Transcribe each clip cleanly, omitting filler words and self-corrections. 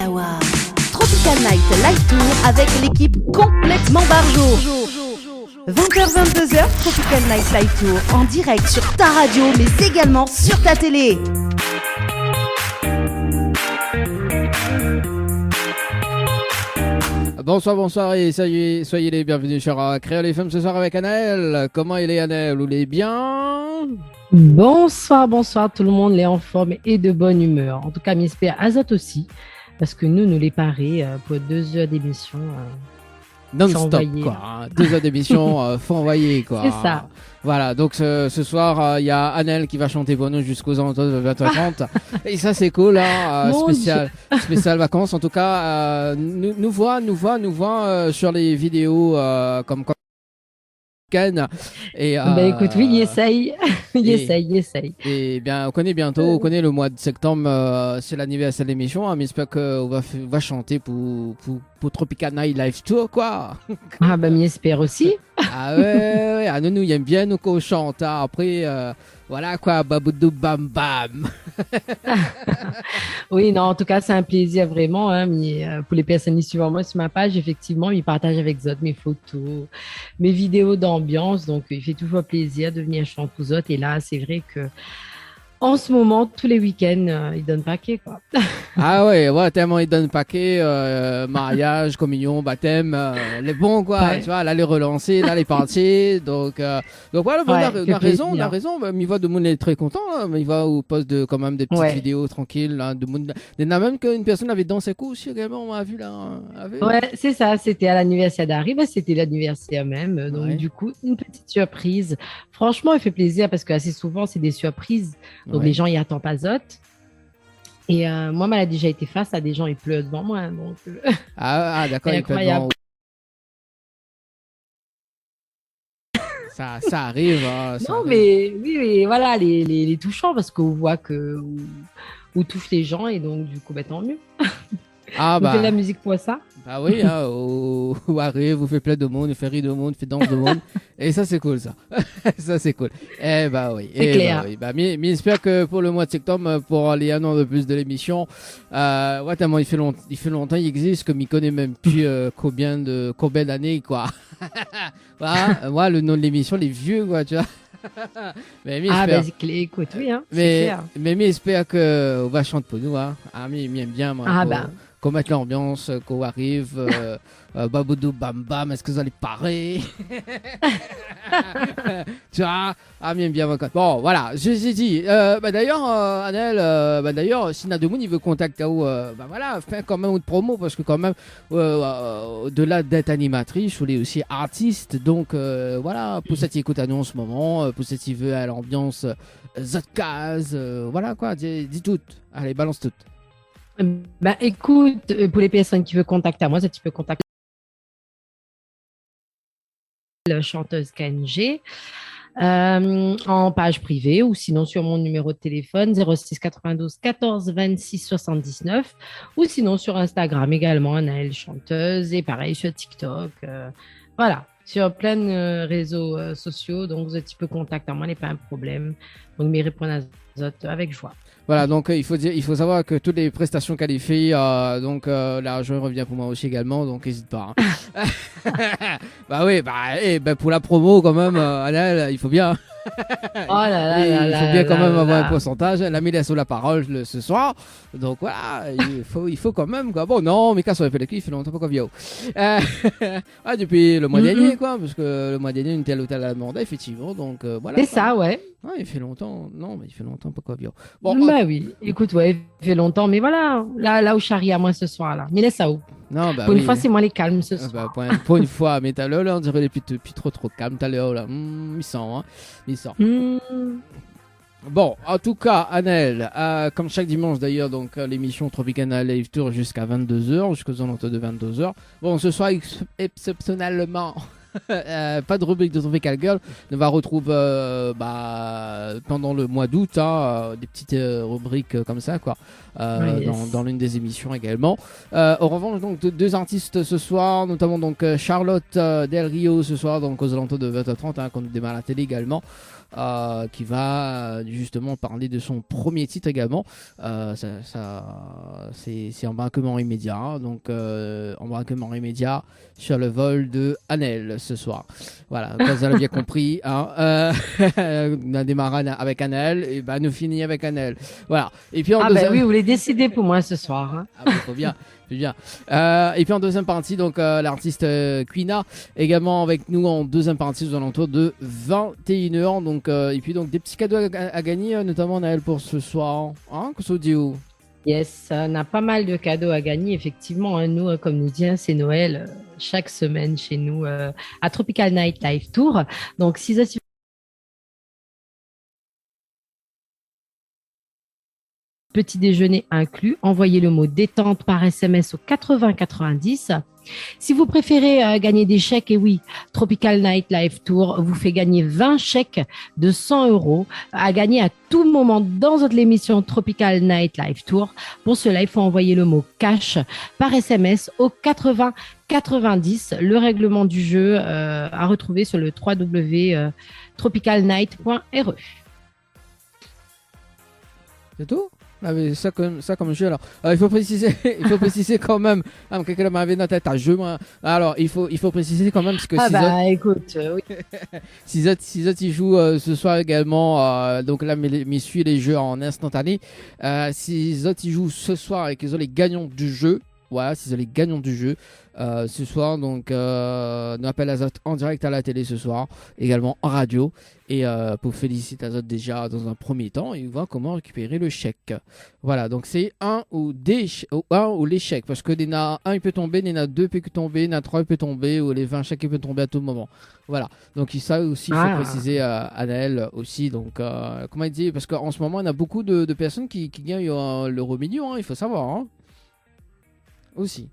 Kawa. Tropical Night Live Tour avec l'équipe complètement barjo. 20h-22h, Tropical Night Live Tour en direct sur ta radio mais également sur ta télé. Bonsoir et soyez les bienvenus sur Créole FM ce soir avec Anaël. Comment il est Anaël? Vous l'êtes bien? Bonsoir tout le monde, les en forme et de bonne humeur. En tout cas, j'espère Azot aussi, parce que nous les parés pour 2 heures d'émission. Non-stop quoi, hein. 2 heures d'émission, faut envoyer quoi. C'est ça. Voilà, donc ce soir, il y a Anaël qui va chanter pour nous jusqu'aux alentours de 20h30. Et ça c'est cool, hein, spécial vacances. En tout cas, nous voit sur les vidéos comme quoi. Et, écoute, oui, il essaye. il essaye. Et bien, on connaît le mois de septembre, c'est l'anniversaire de l'émission, hein, mais j'espère qu'on va chanter pour Tropical Night Live Tour, quoi. Ah, j'espère aussi. Ah ouais, nous, il aime bien nous qu'on chante, hein. Après, voilà quoi, baboudou bam bam. Oui, non, en tout cas, c'est un plaisir vraiment, hein, mais, pour les personnes qui suivent moi sur ma page, effectivement, ils partagent avec Zot mes photos, mes vidéos d'ambiance, donc il fait toujours plaisir de venir chanter aux autres. Et là, c'est vrai que en ce moment, tous les week-ends, ils donnent paquet, quoi. Ah ouais, tellement ils donnent paquet, mariage, communion, baptême, les bons, quoi. Ouais. Tu vois, là, les relancer, là, les partir. Donc voilà, il a raison. Mais il va de monde est très content, là. Mais il va au poste quand même des petites vidéos tranquilles, là. Il y en a même qu'une personne avait dansé coup aussi, également, on a vu, là. Ouais, c'est ça. C'était à l'anniversaire d'Harry. C'était l'anniversaire même. Donc, du coup, une petite surprise. Franchement, il fait plaisir parce que assez souvent, c'est des surprises. Donc, les gens, ils attendent pas Zot. Et moi, elle a déjà été face à des gens, ils pleurent devant moi. Donc, d'accord, ils pleurent devant. Ça arrive. Hein, non, mais oui, voilà, les touchants, parce qu'on voit où touche les gens, et donc, du coup, tant mieux. Vous faites de la musique pour ça? Bah oui, hein, où arrive, vous faites plein de monde, vous faites rire de monde, vous faites danse de monde. Et ça, c'est cool, ça. Ça, c'est cool. Eh bah oui. C'est clair. Mais j'espère que pour le mois de septembre, pour les 1 an de plus de l'émission, tellement il fait longtemps, il existe, comme il connaît même plus combien d'années, quoi. Voilà, moi, le nom de l'émission, les vieux, quoi, tu vois. Écoute, oui, hein, mais j'espère qu'on va chanter pour nous, hein. Mais il m'aime bien, moi. Qu'on mette l'ambiance, qu'on arrive, baboudou bam bam, est-ce que vous allez parer? Tu vois, m'aime bien. Bon, voilà, j'ai dit. D'ailleurs, Anaël, si Nademoun il veut contacter voilà, fais quand même une promo, parce que quand même, au-delà d'être animatrice, on est aussi artiste. Donc, voilà, pour ceux qui écoutent à nous en ce moment, pour ceux qui veulent à l'ambiance Zotcast, voilà quoi, dis tout. Allez, balance tout. Écoute, pour les personnes qui veulent contacter à moi, tu peux contacter la chanteuse KNG en page privée, ou sinon sur mon numéro de téléphone 06 92 14 26 79, ou sinon sur Instagram également, Anaël chanteuse, et pareil sur TikTok, voilà, sur plein de réseaux sociaux. Donc tu peux contacter à moi, n'est pas un problème. Donc mais répondre à Zot avec joie. Voilà, donc il faut savoir que toutes les prestations qualifiées, l'argent revient pour moi aussi également, donc n'hésite pas. Hein. Pour la promo quand même, Anaël, il faut bien. Oh là là, il faut bien quand même avoir un pourcentage. Elle a mis sur la parole ce soir, donc voilà, il faut quand même quoi. Bon non, mais quand on a fait le clip, il fait longtemps pas qu'on vient. Depuis le mois dernier quoi, parce que le mois dernier une telle ou telle a demandé effectivement, donc voilà. C'est ça, ouais. Ouais, il fait longtemps. Non, mais il fait longtemps pas qu'on vient. Bon, oui. Écoute, il fait longtemps, mais voilà, là où Charlie à moi ce soir là. Mais laisse ça où. Non, pour une fois, c'est moi les calmes ce soir. Pour une fois, mais t'as là, on dirait les plus trop calme. T'as là, il sent. Bon, en tout cas, Anaël, comme chaque dimanche d'ailleurs, donc l'émission Tropical Live Tour jusqu'à 22h, jusqu'aux alentours de 22h. Bon, ce soir, exceptionnellement, pas de rubrique de Tropical Girl. On va retrouver pendant le mois d'août des petites rubriques comme ça, quoi, dans l'une des émissions également. En revanche, donc deux artistes ce soir, notamment donc Charlotte Del Rio ce soir, donc aux alentours de 20h30, qu'on nous démarre à la télé également. Qui va justement parler de son premier titre également. C'est embarquement immédiat, donc embarquement immédiat sur le vol de Annelle ce soir. Voilà, comme vous l'avez bien compris, on a démarré avec Annelle et nous finit avec Annelle. Voilà. Et puis oui, vous voulez décider pour moi ce soir. Hein. Faut bien. Bien. Et puis en deuxième partie, donc l'artiste Quina également avec nous en deuxième partie aux alentours de 21h. Donc, et puis donc des petits cadeaux à gagner, notamment Naël pour ce soir. Qu'est-ce que vous dites? Yes, on a pas mal de cadeaux à gagner. Effectivement, nous, comme nous dit, c'est Noël chaque semaine chez nous à Tropical Night Live Tour. Donc, si petit déjeuner inclus, envoyez le mot détente par SMS au 80 90. Si vous préférez gagner des chèques, et oui, Tropical Night Live Tour vous fait gagner 20 chèques de 100 € à gagner à tout moment dans votre émission Tropical Night Live Tour. Pour cela, il faut envoyer le mot cash par SMS au 80 90. Le règlement du jeu à retrouver sur le www.tropicalnight.re. C'est tout? Mais ça comme jeu alors. Il faut préciser quand même. Quelqu'un m'avait dans la tête un jeu moi. Alors il faut préciser quand même parce que écoute, oui. si autres ils jouent ce soir également. Donc là mais suit les jeux en instantané. Si autres ils jouent ce soir et qu'ils ont les gagnants du jeu. Voilà, si les gagnants du jeu ce soir, donc nous appelle Azot en direct à la télé ce soir, également en radio, et pour féliciter Azot déjà dans un premier temps et voir comment récupérer le chèque. Voilà, donc c'est un ou les chèques, parce que il y en a un il peut tomber, il y en a deux peut tomber, il y en a trois il peut tomber, ou les 20 chèques il peut tomber à tout moment. Voilà, donc ça aussi il faut préciser à Naël aussi, donc comment il dit, parce qu'en ce moment il y a beaucoup de personnes qui gagnent l'euro million, il faut savoir, aussi.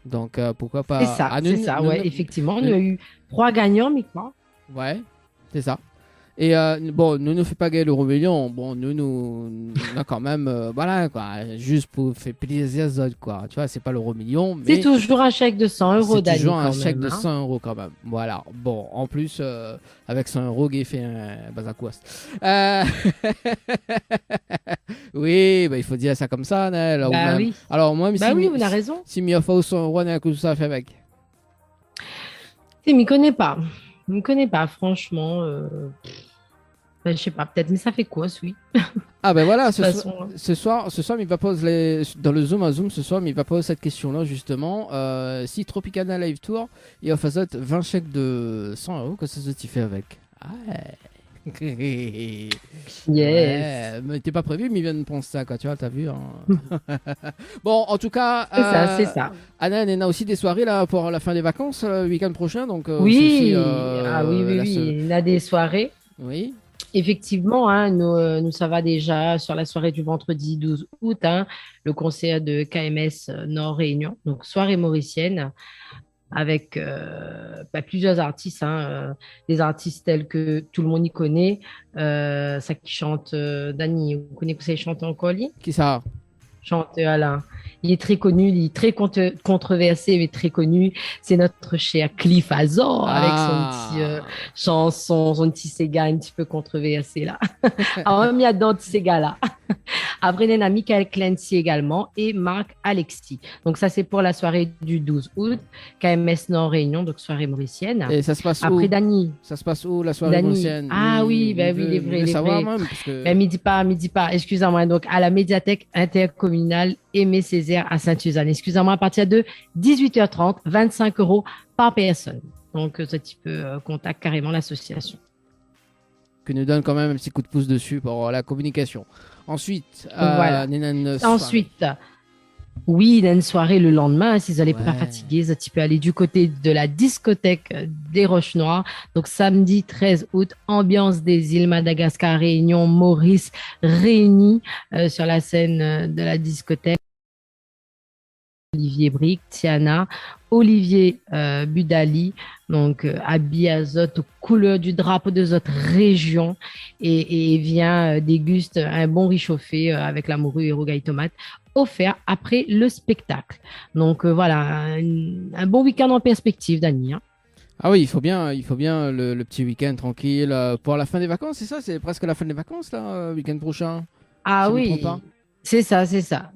Donc pourquoi pas. C'est ça, effectivement. On a eu 3 gagnants, mais quoi. Ouais, c'est ça. Et nous ne fait pas gagner l'euro million. Bon, nous on a quand même, voilà, quoi, juste pour faire plaisir aux autres, quoi. Tu vois, c'est pas l'euro million. Mais c'est toujours un chèque de 100 € C'est toujours un chèque de 100 € quand même. Voilà. Bon, en plus, avec 100 €, Guy fait un bazakouas. Oui, il faut dire ça comme ça, Nel. Oui. Alors, moi, oui, vous avez raison. Si m'y a fait 100 €, qu'est-ce que ça fait avec? Je ne connais pas. Je ne connais pas, franchement. Je sais pas, peut-être, mais ça fait quoi, oui. Voilà, ce soir, il va poser dans le Zoom à Zoom ce soir, mais il va poser cette question-là, justement. Si Tropical Live Tour, il va faire 20 chèques de 100 €, qu'est-ce que tu fais avec? Yes. Ouais, mais t'es pas prévu, mais il vient de penser ça, quoi, tu vois, t'as vu. Bon, en tout cas, c'est ça. Anna, il y a aussi des soirées là pour la fin des vacances, le week-end prochain, donc. Oui, il y a des soirées. Oui. Effectivement, nous, ça va déjà sur la soirée du vendredi 12 août, le concert de KMS Nord Réunion, donc soirée mauricienne, avec plusieurs artistes, des artistes tels que tout le monde y connaît, ça qui chante, Dani, vous connaissez qui chante encore lui? Qui ça? Chante Alain. Il est très connu, il est très controversé, mais très connu. C'est notre cher Cliff Azor avec son petit chanson, son petit Sega un petit peu controversé là. Alors, il y a d'autres Sega là. Après, il y a Michael Clancy également et Marc Alexis. Donc, ça, c'est pour la soirée du 12 août. KMS Nord Réunion, donc soirée mauricienne. Et ça se passe après, où? Dani. Ça se passe où, la soirée mauricienne? Oui, il est vrai. Même, parce que... Mais midi pas. Excusez-moi. Donc, à la médiathèque intercommunale Aimé Césaire à Sainte-Suzanne. Excusez-moi, à partir de 18h30, 25 € par personne. Donc, ça, tu peux contacter carrément l'association. Que nous donne quand même un petit coup de pouce dessus pour la communication. Ensuite, voilà. Oui, il y a une soirée le lendemain. Si vous n'allez pas fatigué, tu peux aller du côté de la discothèque des Roches Noires. Donc, samedi 13 août, ambiance des îles Madagascar, Réunion, Maurice, réunis sur la scène de la discothèque. Olivier Brick, Tiana, Olivier Budali, donc habillé à Zot aux couleurs du drapeau de Zot région et vient déguste un bon réchauffé avec la morue et rougaille tomate offert après le spectacle. Donc voilà, un bon week-end en perspective, Dani. Hein. Ah oui, il faut bien le petit week-end tranquille pour la fin des vacances, c'est ça? C'est presque la fin des vacances, là, week-end prochain. Ah Si je me oui, trompe pas. c'est ça, c'est ça.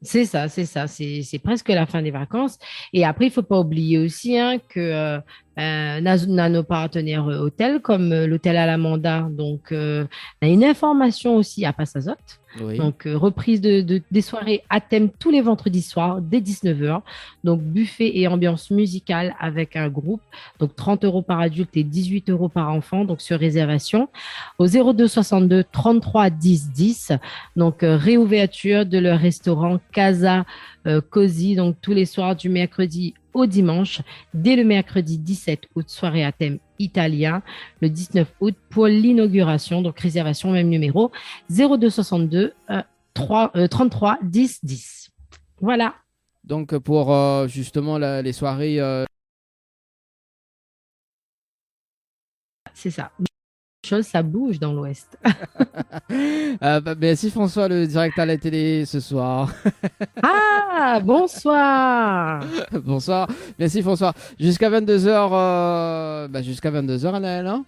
C'est ça, c'est ça. C'est presque la fin des vacances. Et après, il faut pas oublier aussi hein, que on a nos partenaires hôtels comme l'hôtel Alamanda. Donc, on a une information aussi à Passazot. Oui. Donc, reprise des soirées à thème tous les vendredis soirs dès 19h. Donc, buffet et ambiance musicale avec un groupe. Donc, 30 € par adulte et 18 € par enfant. Donc, sur réservation au 02 62 33 10 10. Donc, réouverture de leur restaurant Casa Cozy. Donc, tous les soirs du mercredi au dimanche, dès le mercredi 17 août, soirée à thème italien, le 19 août pour l'inauguration, donc réservation, même numéro, 02 62 33 10 10. Voilà. Donc pour justement les soirées... C'est ça. Chose, ça bouge dans l'Ouest. merci François, le direct à la télé ce soir. Ah, bonsoir. Bonsoir, merci François. Jusqu'à 22h, jusqu'à 22h, Anaël, hein?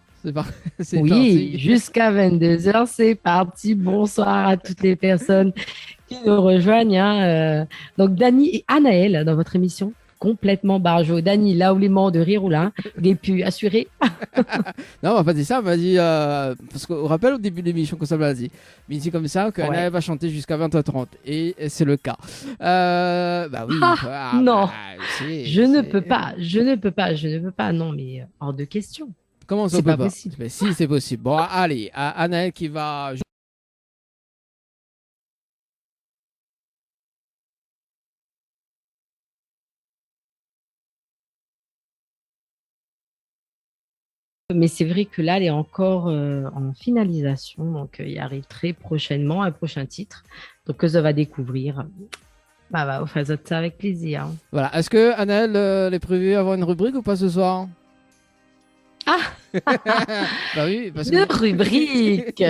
C'est oui, parti. jusqu'à 22h, c'est parti. Bonsoir à toutes les personnes qui nous rejoignent. Hein. Donc, Dani et Anaël dans votre émission. Complètement barjo. Dani, là où les morts de rire ou là, j'ai pu assurer. Non, on m'a pas dit ça, on m'a dit, parce qu'on rappelle au début de l'émission que ça m'a dit, mais dit comme ça que Anaël va chanter jusqu'à 20h30, et c'est le cas. Bah oui. Non, je ne peux pas, non, mais hors de question. Comment ça c'est peut pas pas possible. Mais si, c'est possible. Bon, allez, Anaël qui va... Mais c'est vrai que là, elle est encore en finalisation. Donc, il arrive très prochainement un prochain titre. Donc, que ça va découvrir. Bah, on fait ça avec plaisir. Voilà. Est-ce que Anaël est prévu avoir une rubrique ou pas ce soir? Ah bah oui, parce une que... rubrique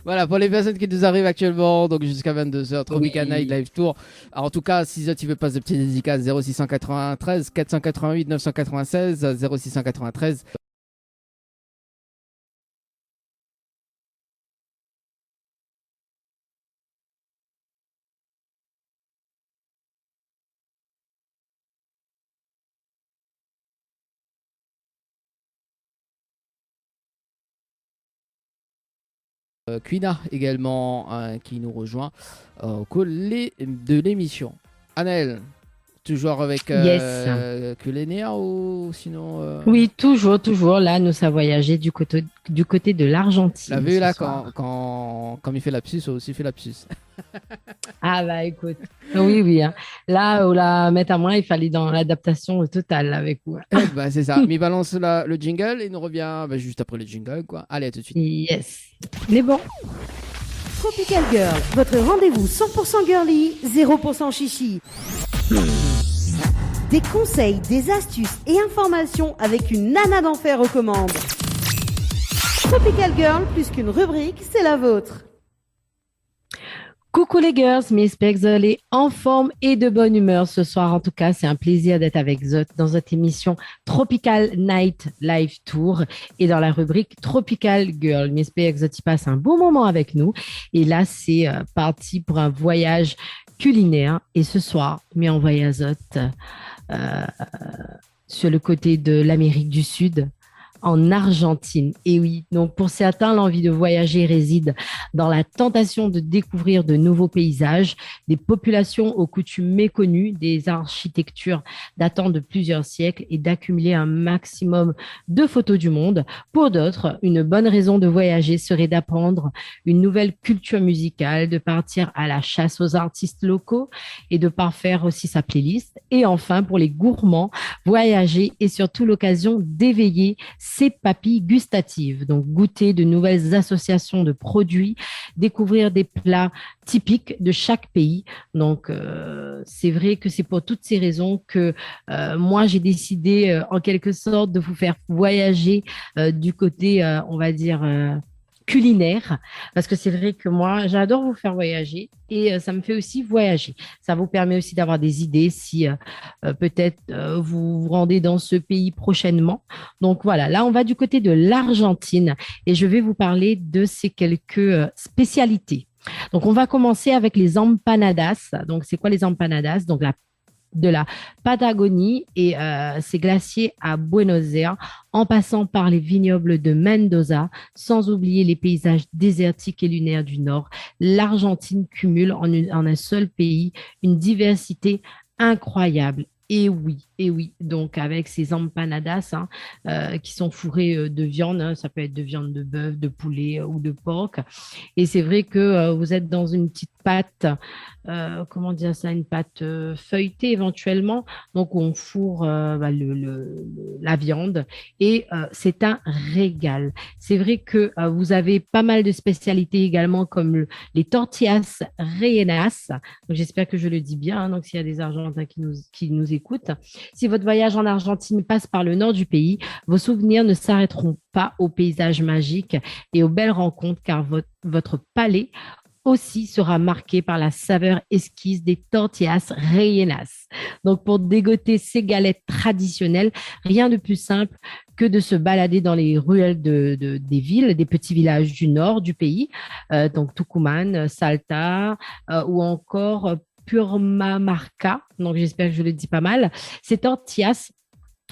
Voilà, pour les personnes qui nous arrivent actuellement, donc jusqu'à 22h, Tropical Oui. Night Live Tour. Alors, en tout cas, si tu veux passer de petites dédicaces, 0693 488 996 0693. Quina également qui nous rejoint au collet de l'émission. Anaël, toujours avec Kulénéa ou sinon Oui, toujours. Là, nous avons voyagé du côté de l'Argentine. La vue là, quand il fait lapsus, aussi fait lapsus. Ah bah écoute, oui. Hein. Là, où la mettre à moi, il fallait dans l'adaptation totale avec vous. Bah c'est ça. Mais balance le jingle et il nous revient juste après le jingle, quoi. Allez, à tout de suite. Yes. Mais bon. Tropical Girl, votre rendez-vous 100% girly, 0% chichi. Des conseils, des astuces et informations avec une nana d'enfer aux commandes. Tropical Girl, plus qu'une rubrique, c'est la vôtre. Coucou les girls, Miss Pexel est en forme et de bonne humeur ce soir. En tout cas, c'est un plaisir d'être avec Zot dans cette émission Tropical Night Live Tour et dans la rubrique Tropical Girl. Miss Pexel passe un bon moment avec nous et là, c'est parti pour un voyage culinaire. Et ce soir, mais on voyage à Zot sur le côté de l'Amérique du Sud. En Argentine. Et oui, donc pour certains, l'envie de voyager réside dans la tentation de découvrir de nouveaux paysages, des populations aux coutumes méconnues, des architectures datant de plusieurs siècles et d'accumuler un maximum de photos du monde. Pour d'autres, une bonne raison de voyager serait d'apprendre une nouvelle culture musicale, de partir à la chasse aux artistes locaux et de parfaire aussi sa playlist. Et enfin, pour les gourmands, voyager est surtout l'occasion d'éveiller ses papilles gustatives. Donc, goûter de nouvelles associations de produits, découvrir des plats typiques de chaque pays. Donc, c'est vrai que c'est pour toutes ces raisons que moi, j'ai décidé en quelque sorte de vous faire voyager du côté, on va dire, culinaire, parce que c'est vrai que moi, j'adore vous faire voyager et ça me fait aussi voyager. Ça vous permet aussi d'avoir des idées si peut-être vous vous rendez dans ce pays prochainement. Donc voilà, là, on va du côté de l'Argentine et je vais vous parler de ces quelques spécialités. Donc, on va commencer avec les empanadas. Donc, c'est quoi les empanadas? Donc, de la Patagonie et ses glaciers à Buenos Aires, en passant par les vignobles de Mendoza, sans oublier les paysages désertiques et lunaires du Nord. L'Argentine cumule en un seul pays une diversité incroyable. Et oui, donc avec ces empanadas qui sont fourrées de viande, ça peut être de viande de bœuf, de poulet ou de porc. Et c'est vrai que vous êtes dans une petite pâte, comment dire ça, une pâte feuilletée éventuellement. Donc on fourre la viande et c'est un régal. C'est vrai que vous avez pas mal de spécialités également comme les tortillas rellenas. Donc j'espère que je le dis bien. Donc s'il y a des Argentins qui nous écoutent. Si votre voyage en Argentine passe par le nord du pays, vos souvenirs ne s'arrêteront pas aux paysages magiques et aux belles rencontres car votre palais aussi sera marqué par la saveur exquise des tortillas rellenas. Donc, pour dégoter ces galettes traditionnelles, rien de plus simple que de se balader dans les ruelles des villes, des petits villages du nord du pays, donc Tucumán, Salta ou encore Purmamarca. Donc, j'espère que je le dis pas mal. Ces tortillas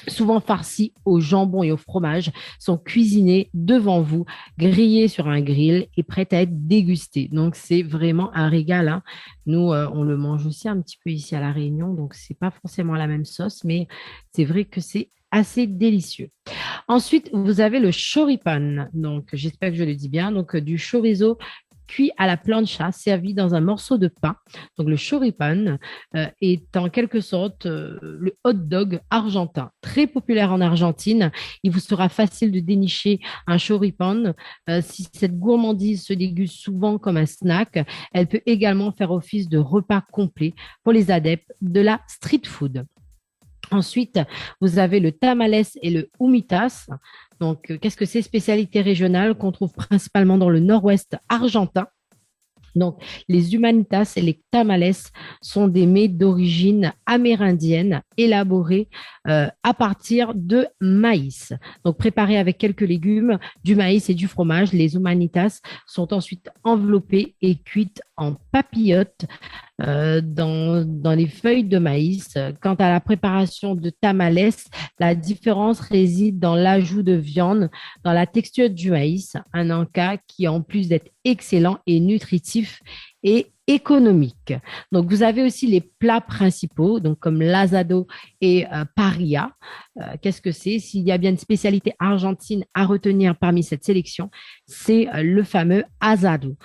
souvent farcis au jambon et au fromage, sont cuisinés devant vous, grillés sur un grill et prêts à être dégustés. Donc, c'est vraiment un régal. Nous, on le mange aussi un petit peu ici à La Réunion, donc c'est pas forcément la même sauce, mais c'est vrai que c'est assez délicieux. Ensuite, vous avez le choripan. Donc, j'espère que je le dis bien. Donc, du chorizo cuit à la plancha, servi dans un morceau de pain. Donc, le choripan est en quelque sorte le hot dog argentin, très populaire en Argentine. Il vous sera facile de dénicher un choripan. Si cette gourmandise se déguste souvent comme un snack, elle peut également faire office de repas complet pour les adeptes de la street food. Ensuite, vous avez le tamales et le humitas. Donc, qu'est-ce que c'est? Spécialité régionale qu'on trouve principalement dans le nord-ouest argentin. Donc, les humanitas et les tamales sont des mets d'origine amérindienne élaborés à partir de maïs. Donc, préparés avec quelques légumes, du maïs et du fromage, les humanitas sont ensuite enveloppées et cuites en papillotes dans les feuilles de maïs. Quant à la préparation de tamales, la différence réside dans l'ajout de viande, dans la texture du maïs, un encas qui, en plus d'être excellent et nutritif, est économique. Donc, vous avez aussi les plats principaux, donc comme l'asado et parrilla. Qu'est-ce que c'est? S'il y a bien une spécialité argentine à retenir parmi cette sélection, c'est le fameux asado.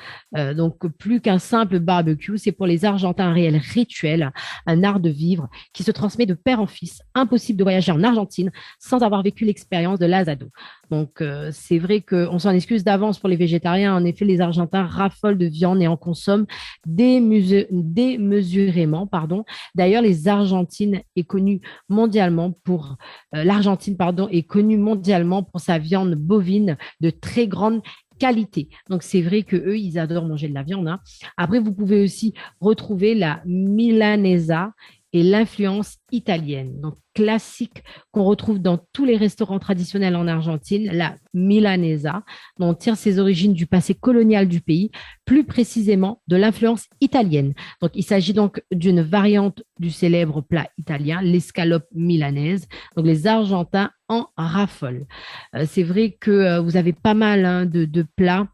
Donc, plus qu'un simple barbecue, c'est pour les Argentins un réel rituel, un art de vivre qui se transmet de père en fils. Impossible de voyager en Argentine sans avoir vécu l'expérience de l'asado. Donc, c'est vrai qu'on s'en excuse d'avance pour les végétariens. En effet, les Argentins raffolent de viande et en consomment démesurément. D'ailleurs, l'Argentine est connue mondialement pour sa viande bovine de très grande qualité. Donc, c'est vrai qu'eux, ils adorent manger de la viande. Après, vous pouvez aussi retrouver la milanesa et l'influence italienne. Donc, classique qu'on retrouve dans tous les restaurants traditionnels en Argentine, la milanesa, dont on tire ses origines du passé colonial du pays, plus précisément de l'influence italienne. Donc, il s'agit donc d'une variante du célèbre plat italien, l'escalope milanaise. Donc, les Argentins en raffolent. C'est vrai que vous avez pas mal de plats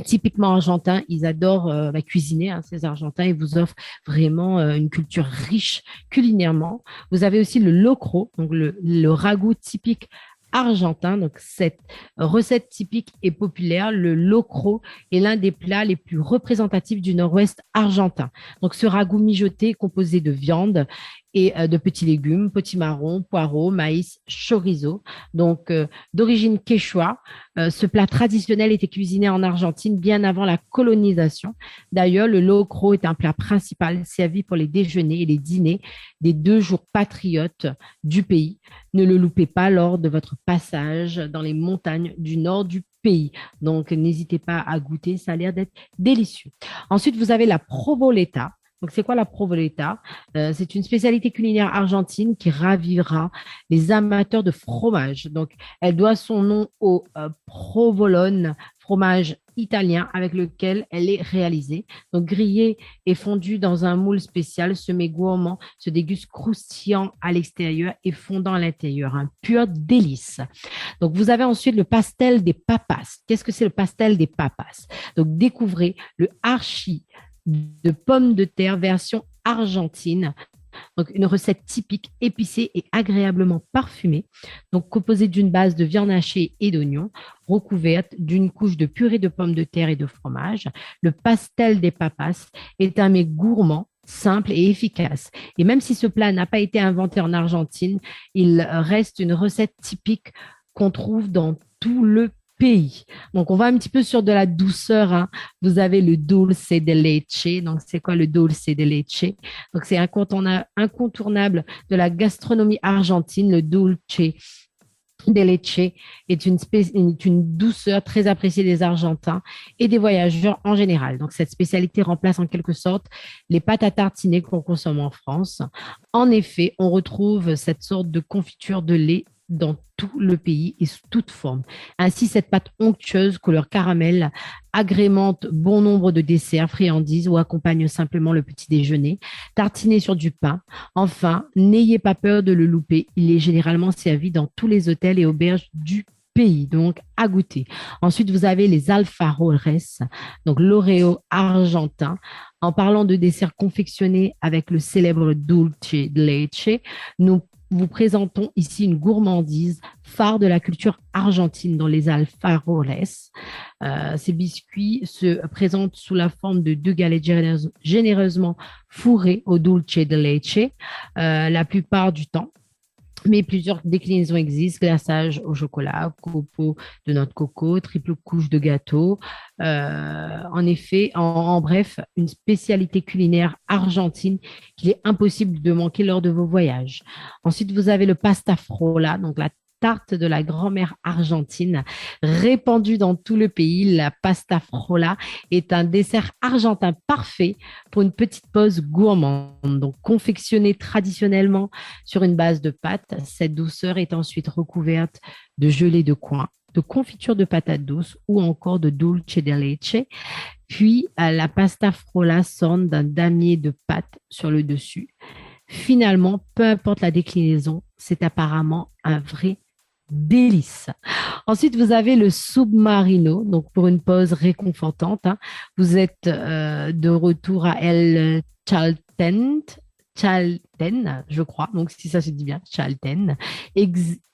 typiquement argentin, ils adorent cuisiner, ces Argentins, ils vous offrent vraiment une culture riche culinairement. Vous avez aussi le locro, donc le ragoût typique argentin. Donc, cette recette typique et populaire, le locro, est l'un des plats les plus représentatifs du nord-ouest argentin. Donc, ce ragoût mijoté est composé de viande et de petits légumes, potimarron, poireaux, maïs, chorizo. Donc, d'origine quechua, ce plat traditionnel était cuisiné en Argentine bien avant la colonisation. D'ailleurs, le locro est un plat principal servi pour les déjeuners et les dîners des 2 jours patriotes du pays. Ne le loupez pas lors de votre passage dans les montagnes du nord du pays. Donc, n'hésitez pas à goûter, ça a l'air d'être délicieux. Ensuite, vous avez la provoleta. Donc, c'est quoi la provoleta? C'est une spécialité culinaire argentine qui ravira les amateurs de fromage. Donc, elle doit son nom au provolone, fromage italien avec lequel elle est réalisée. Donc, grillé et fondu dans un moule spécial, ce mets gourmand se déguste croustillant à l'extérieur et fondant à l'intérieur. Un pur délice. Donc, vous avez ensuite le pastel des papas. Qu'est-ce que c'est le pastel des papas? Donc, découvrez le archi de pommes de terre version argentine. Donc, une recette typique épicée et agréablement parfumée. Donc, composée d'une base de viande hachée et d'oignons, recouverte d'une couche de purée de pommes de terre et de fromage. Le pastel des papas est un mets gourmand, simple et efficace. Et même si ce plat n'a pas été inventé en Argentine, il reste une recette typique qu'on trouve dans tout le pays. Donc, on va un petit peu sur de la douceur, hein. Vous avez le dulce de leche. Donc, c'est quoi le dulce de leche? Donc, c'est incontournable de la gastronomie argentine. Le dulce de leche est une douceur très appréciée des Argentins et des voyageurs en général. Donc, cette spécialité remplace en quelque sorte les pâtes à tartiner qu'on consomme en France. En effet, on retrouve cette sorte de confiture de lait dans tout le pays et sous toute forme. Ainsi, cette pâte onctueuse couleur caramel agrémente bon nombre de desserts, friandises ou accompagne simplement le petit déjeuner, tartiné sur du pain. Enfin, n'ayez pas peur de le louper. Il est généralement servi dans tous les hôtels et auberges du pays, donc à goûter. Ensuite, vous avez les alfajores, donc l'oreo argentin. En parlant de desserts confectionnés avec le célèbre dulce de leche, nous vous présentons ici une gourmandise phare de la culture argentine dans les alfajores. Ces biscuits se présentent sous la forme de 2 galettes généreusement fourrées au dulce de leche la plupart du temps. Mais plusieurs déclinaisons existent: glaçage au chocolat, copeaux de noix de coco, triple couche de gâteau. En effet, en bref, une spécialité culinaire argentine qu'il est impossible de manquer lors de vos voyages. Ensuite, vous avez le pasta frolla, donc la tarte de la grand-mère argentine, répandue dans tout le pays. La pasta frolla est un dessert argentin parfait pour une petite pause gourmande. Donc, confectionnée traditionnellement sur une base de pâte, cette douceur est ensuite recouverte de gelée de coin, de confiture de patates douces ou encore de dulce de leche. Puis, la pasta frolla s'orne d'un damier de pâte sur le dessus. Finalement, peu importe la déclinaison, c'est apparemment un vrai délice. Ensuite, vous avez le submarino, donc pour une pause réconfortante, hein. Vous êtes de retour à El Chalten, je crois, donc si ça se dit bien, Chalten,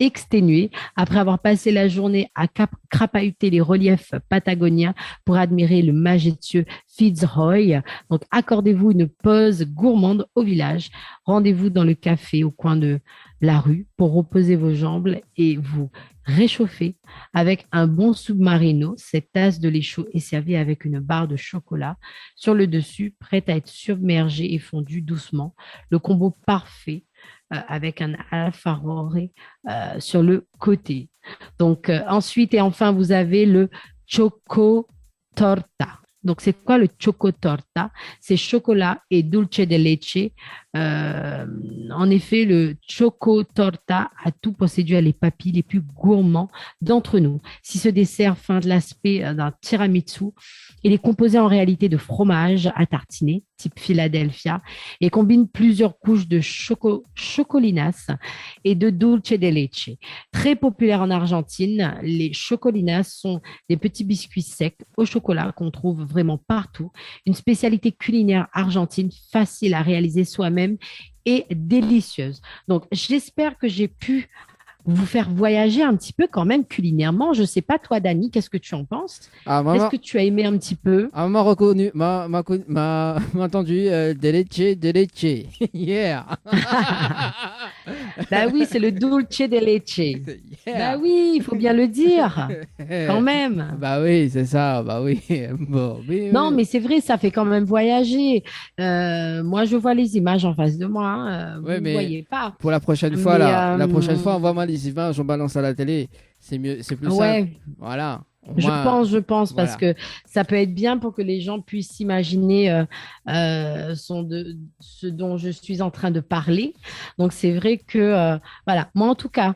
exténué après avoir passé la journée à crapahuter les reliefs patagoniens pour admirer le majestueux Fitzroy. Donc, accordez-vous une pause gourmande au village. Rendez-vous dans le café au coin de la rue pour reposer vos jambes et vous réchauffer avec un bon submarino. Cette tasse de lait chaud est servie avec une barre de chocolat sur le dessus, prête à être submergée et fondue doucement. Le combo parfait avec un alfajore sur le côté. Donc, ensuite et enfin, vous avez le choco torta. Donc, c'est quoi le choco torta? C'est chocolat et dulce de leche. En effet, le choco torta a tout pour séduire les papilles les plus gourmands d'entre nous. Si ce dessert feint de l'aspect d'un tiramisu, il est composé en réalité de fromage à tartiner, type Philadelphia, et combine plusieurs couches de chocolinas et de dulce de leche. Très populaire en Argentine, les chocolinas sont des petits biscuits secs au chocolat qu'on trouve vraiment partout. Une spécialité culinaire argentine facile à réaliser soi-même et délicieuse. Donc, j'espère que j'ai pu vous faire voyager un petit peu quand même culinairement. Je sais pas, toi, Dani, qu'est-ce que tu en penses? Ah, Est-ce que tu as aimé un petit peu? m'a reconnu, m'a entendu de leche, de leche. Yeah. Bah oui, c'est le dulce de leche. Yeah. Bah oui, il faut bien le dire, quand même. Bah oui, c'est ça, bah oui. Bon, Non, mais c'est vrai, ça fait quand même voyager. Moi, je vois les images en face de moi, hein. Vous Ouais, ne mais voyez pas. pour la prochaine fois, Mais là, la prochaine fois, envoie-moi les images, on balance à la télé. C'est mieux, c'est plus simple. ouais, Voilà. Au je moins, pense, parce voilà. que ça peut être bien pour que les gens puissent s'imaginer ce dont je suis en train de parler. Donc, c'est vrai que, voilà, moi, en tout cas,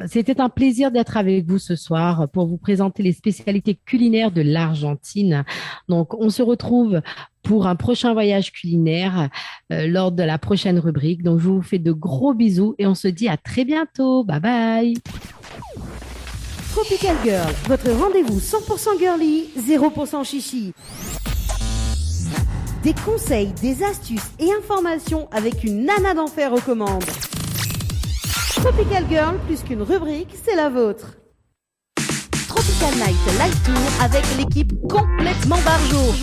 c'était un plaisir d'être avec vous ce soir pour vous présenter les spécialités culinaires de l'Argentine. Donc, on se retrouve pour un prochain voyage culinaire lors de la prochaine rubrique. Donc, je vous fais de gros bisous et on se dit à très bientôt. Bye bye. Tropical Girl, votre rendez-vous 100% girly, 0% chichi. Des conseils, des astuces et informations avec une nana d'enfer aux commandes. Tropical Girl, plus qu'une rubrique, c'est la vôtre. Tropical Night Live Tour avec l'équipe complètement barjo.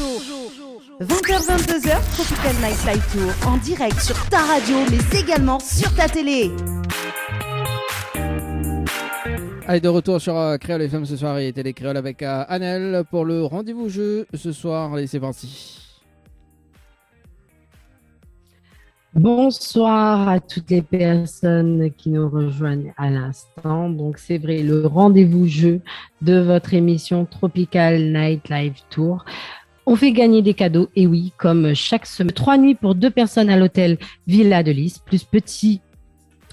20h-22h, Tropical Night Live Tour en direct sur ta radio mais également sur ta télé. Allez, de retour sur Créole FM ce soir et Télé Créole avec Annelle pour le rendez-vous jeu ce soir. Allez, c'est parti. Bonsoir à toutes les personnes qui nous rejoignent à l'instant. Donc, c'est vrai, le rendez-vous jeu de votre émission Tropical Night Live Tour. On fait gagner des cadeaux, et oui, comme chaque semaine. 3 nuits pour 2 personnes à l'hôtel Villa de Lys, plus petit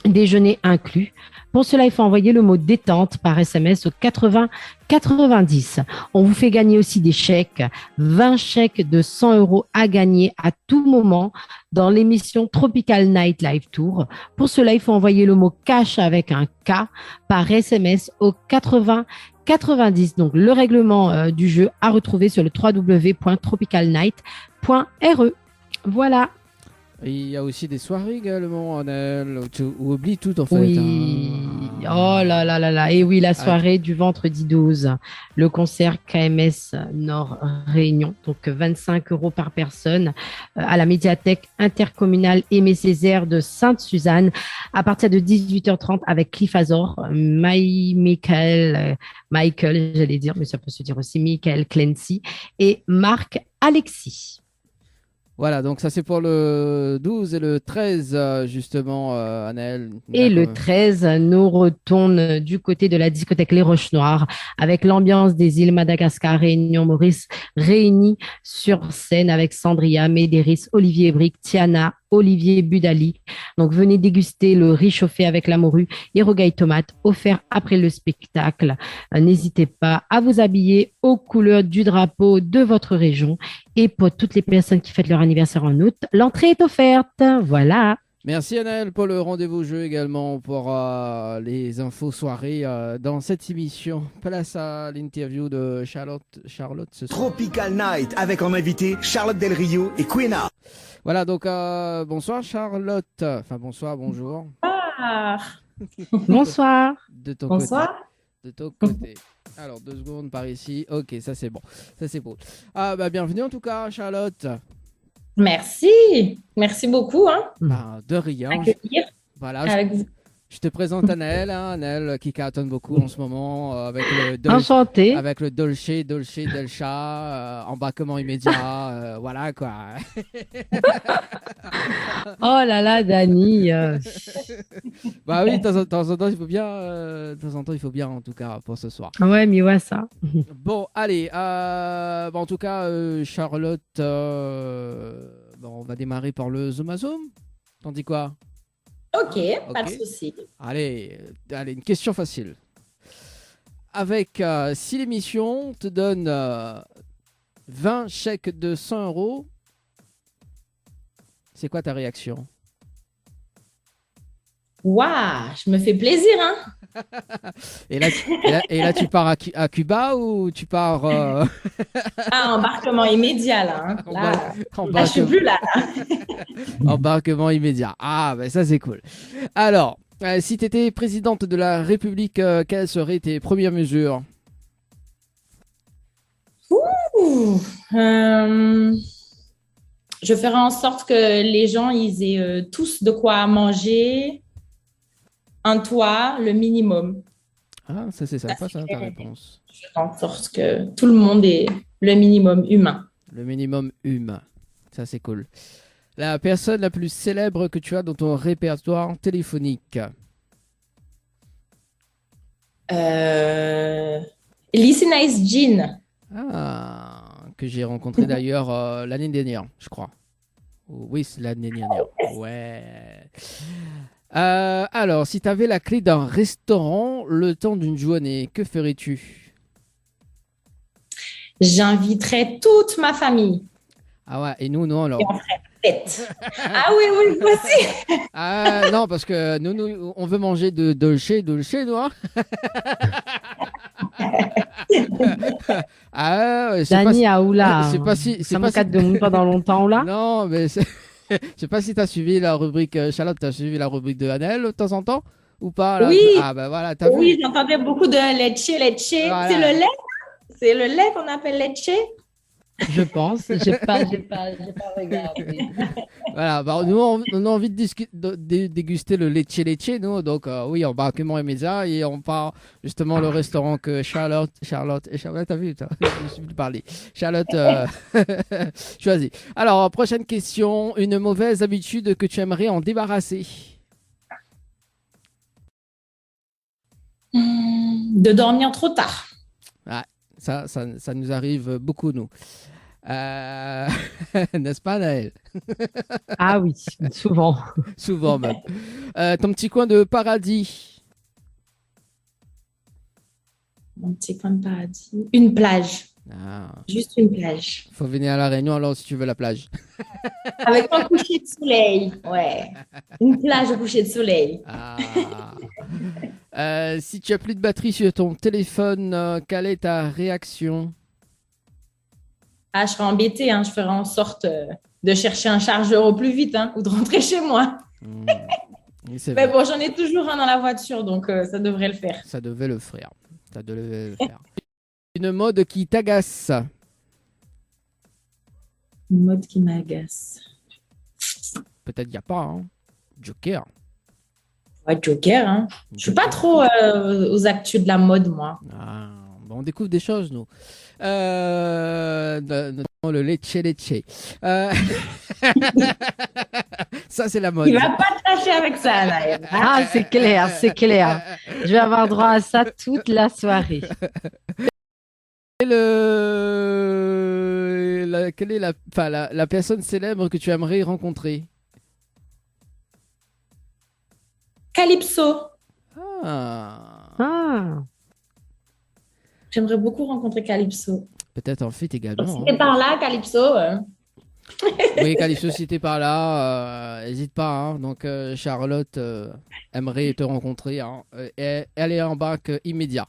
déjeuner inclus. Pour cela, il faut envoyer le mot détente par SMS au 80 90. On vous fait gagner aussi des chèques, 20 chèques de 100 € à gagner à tout moment dans l'émission Tropical Night Live Tour. Pour cela, il faut envoyer le mot cash avec un K par SMS au 80 90. Donc, le règlement du jeu à retrouver sur le www.tropicalnight.re. Voilà. Et il y a aussi des soirées également, Annelle, où tu oublies tout en fait. Oui. Oh là là là là. Et oui, la soirée du vendredi 12. Le concert KMS Nord Réunion. Donc 25 € par personne à la médiathèque intercommunale Aimé Césaire de Sainte-Suzanne à partir de 18h30 avec Cliff Azor, Michael, j'allais dire, mais ça peut se dire aussi Michael Clancy et Marc Alexis. Voilà, donc ça c'est pour le 12 et le 13, justement, Annelle. Et le 13, nous retourne du côté de la discothèque Les Roches Noires avec l'ambiance des îles Madagascar, Réunion, Maurice, réunis sur scène avec Sandria, Médéris, Olivier Brick, Tiana, Olivier Budali. Donc, venez déguster le riz chauffé avec la morue et rogaille tomate offert après le spectacle. N'hésitez pas à vous habiller aux couleurs du drapeau de votre région. Et pour toutes les personnes qui fêtent leur anniversaire en août, l'entrée est offerte. Voilà. Merci Annelle pour le rendez-vous jeu également, pour les infos soirées dans cette émission. Place à l'interview de Charlotte ce soir. Tropical Night avec en invité Charlotte Del Rio et Quena. Voilà, donc bonsoir Charlotte. Enfin bonsoir, bonjour. Bonsoir. De ton Bonsoir. côté. De ton côté. Alors 2 secondes par ici. Ok, ça c'est bon. Ça c'est beau. Ah bah bienvenue en tout cas Charlotte. Merci. Merci beaucoup. Bah, de rien. Accueillir Voilà. avec vous. Je te présente Annelle, Annelle qui cartonne beaucoup en ce moment avec le Enchantée. avec le Dolce del Chat, embarquement immédiat, voilà quoi. Oh là là, Dani. Bah oui, de temps en temps il faut bien, de temps en temps il faut bien en tout cas pour ce soir. Ouais, mais ouais, ça. Bon, allez, bon, en tout cas Charlotte, bon, on va démarrer par le Zoom à Zoom. T'en dis quoi? Ok, pas de souci. Allez, une question facile. Avec, si l'émission te donne 20 chèques de 100 €, c'est quoi ta réaction? Waouh, je me fais plaisir, Et là, tu pars à Cuba ou tu pars... embarquement immédiat, là. Là, je suis plus là. Embarquement immédiat. Ah, ben ça, c'est cool. Alors, Si tu étais présidente de la République, quelles seraient tes premières mesures? Ouh, je ferai en sorte que les gens ils aient tous de quoi manger, un toit, le minimum. Ah, ça c'est sympa, ça, ta réponse. Je ferai en sorte que tout le monde ait le minimum humain. Le minimum humain. Ça, c'est cool. La personne la plus célèbre que tu as dans ton répertoire téléphonique? Listen Nice Jean. Ah, que j'ai rencontré d'ailleurs l'année dernière, je crois. Oui, c'est l'année dernière. Ouais. Alors, si tu avais la clé d'un restaurant le temps d'une journée, que ferais-tu? J'inviterai toute ma famille. Ah ouais, et nous, non, alors. Et on ferait fête. Ah oui, oui, moi aussi. Ah non, parce que nous, on veut manger de dolce, nous, hein. Ah, ouais, Dani Aoula. c'est pas si, Ça me cadre de monde pendant longtemps là. Non, mais je sais pas si tu as suivi la rubrique, Charlotte, tu as suivi la rubrique de Annelle de temps en temps ou pas là? Oui. Ah ben voilà, t'as vu. Oui, j'entendais beaucoup de leche. Voilà. C'est le lait? C'est le lait qu'on appelle leche? Je pense. J'ai pas regardé. Voilà, bah, nous on a envie de déguster le leche, nous, donc oui, on va comment immédiat et on part justement le restaurant que Charlotte, t'as vu, je me suis plus parlé. Charlotte choisit. Alors, prochaine question, une mauvaise habitude que tu aimerais en débarrasser? De dormir trop tard. Ah, ça nous arrive beaucoup, nous. N'est-ce pas, Naël? Ah oui, souvent. Souvent même. Ton petit coin de paradis? Mon petit coin de paradis. Une plage. Ah, Juste une plage. faut venir à La Réunion alors si tu veux la plage. Avec un coucher de soleil. Ouais. Une plage au coucher de soleil. Ah. Si tu as plus de batterie sur ton téléphone, quelle est ta réaction? Ah, je serais embêtée. Hein. Je ferais en sorte de chercher un chargeur au plus vite ou de rentrer chez moi. Oui, c'est Mais vrai. bon, j'en ai toujours un dans la voiture, donc ça devrait le faire. Ça devait le faire. Ça devait le faire. Une mode qui t'agace? Une mode qui m'agace. Peut-être il n'y a pas, hein. Joker. Ouais, Joker, hein. Je suis pas trop aux actus de la mode, moi. Ah, bon, on découvre des choses, nous. Notamment le leche. Ça, c'est la mode. Il va pas te lâcher avec ça, Naël. Ah, c'est clair, c'est clair. Je vais avoir droit à ça toute la soirée. Quelle est la personne célèbre que tu aimerais rencontrer? Calypso. Ah, Ah, J'aimerais beaucoup rencontrer Calypso. peut-être en fait également. Donc, si Hein. t'es par là, Calypso. Oui, Calypso, si t'es par là, n'hésite pas. Hein. Donc, Charlotte aimerait te rencontrer. Hein. Et elle est en bac immédiat.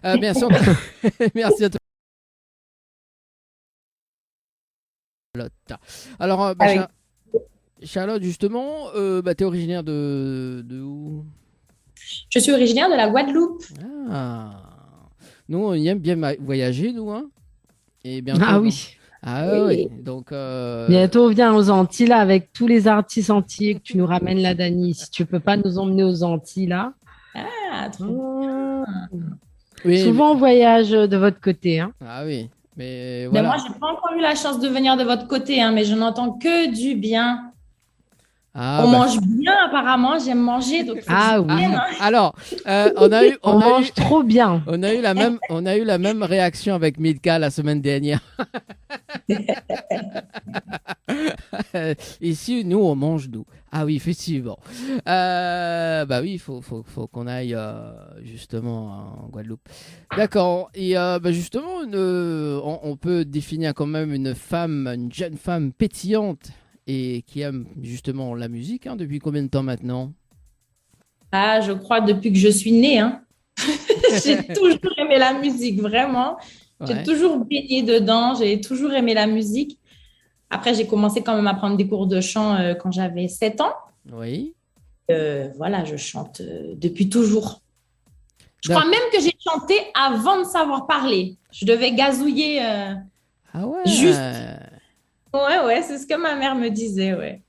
Bien sûr. Merci à toi. Charlotte. Alors, Ah oui. Charlotte, justement, tu es originaire de où? Je suis originaire de la Guadeloupe. Ah. Nous, on aime bien voyager, nous. Hein. Et bientôt, ah oui. Ah Oui. oui. Donc, Bientôt, on vient aux Antilles là, avec tous les artistes entiers que tu nous ramènes là, Dani. Si tu peux pas nous emmener aux Antilles là. Ah, trop. oui, Souvent, on voyage de votre côté. Hein. Ah oui. Mais Mais voilà. moi, j'ai pas encore eu la chance de venir de votre côté, mais je n'entends que du bien. Ah, On bah. mange bien, apparemment. J'aime manger, donc faut Ah que je vienne, oui. hein. Alors, On mange trop bien. on a eu la même réaction avec Milka la semaine dernière. Ici, nous, on mange nous. Ah oui, effectivement. Bah oui, il faut qu'on aille justement en Guadeloupe. D'accord. Et bah justement, on peut définir quand même une jeune femme pétillante et qui aime justement la musique. Hein, depuis combien de temps maintenant? Ah, je crois depuis que je suis née, hein. J'ai toujours aimé la musique, vraiment. J'ai Ouais. toujours baigné dedans. J'ai toujours aimé la musique. Après, j'ai commencé quand même à prendre des cours de chant quand j'avais 7 ans. Oui. Voilà, je chante depuis toujours. Je D'accord. crois même que j'ai chanté avant de savoir parler. Je devais gazouiller Ah ouais. juste. Ouais, c'est ce que ma mère me disait, ouais.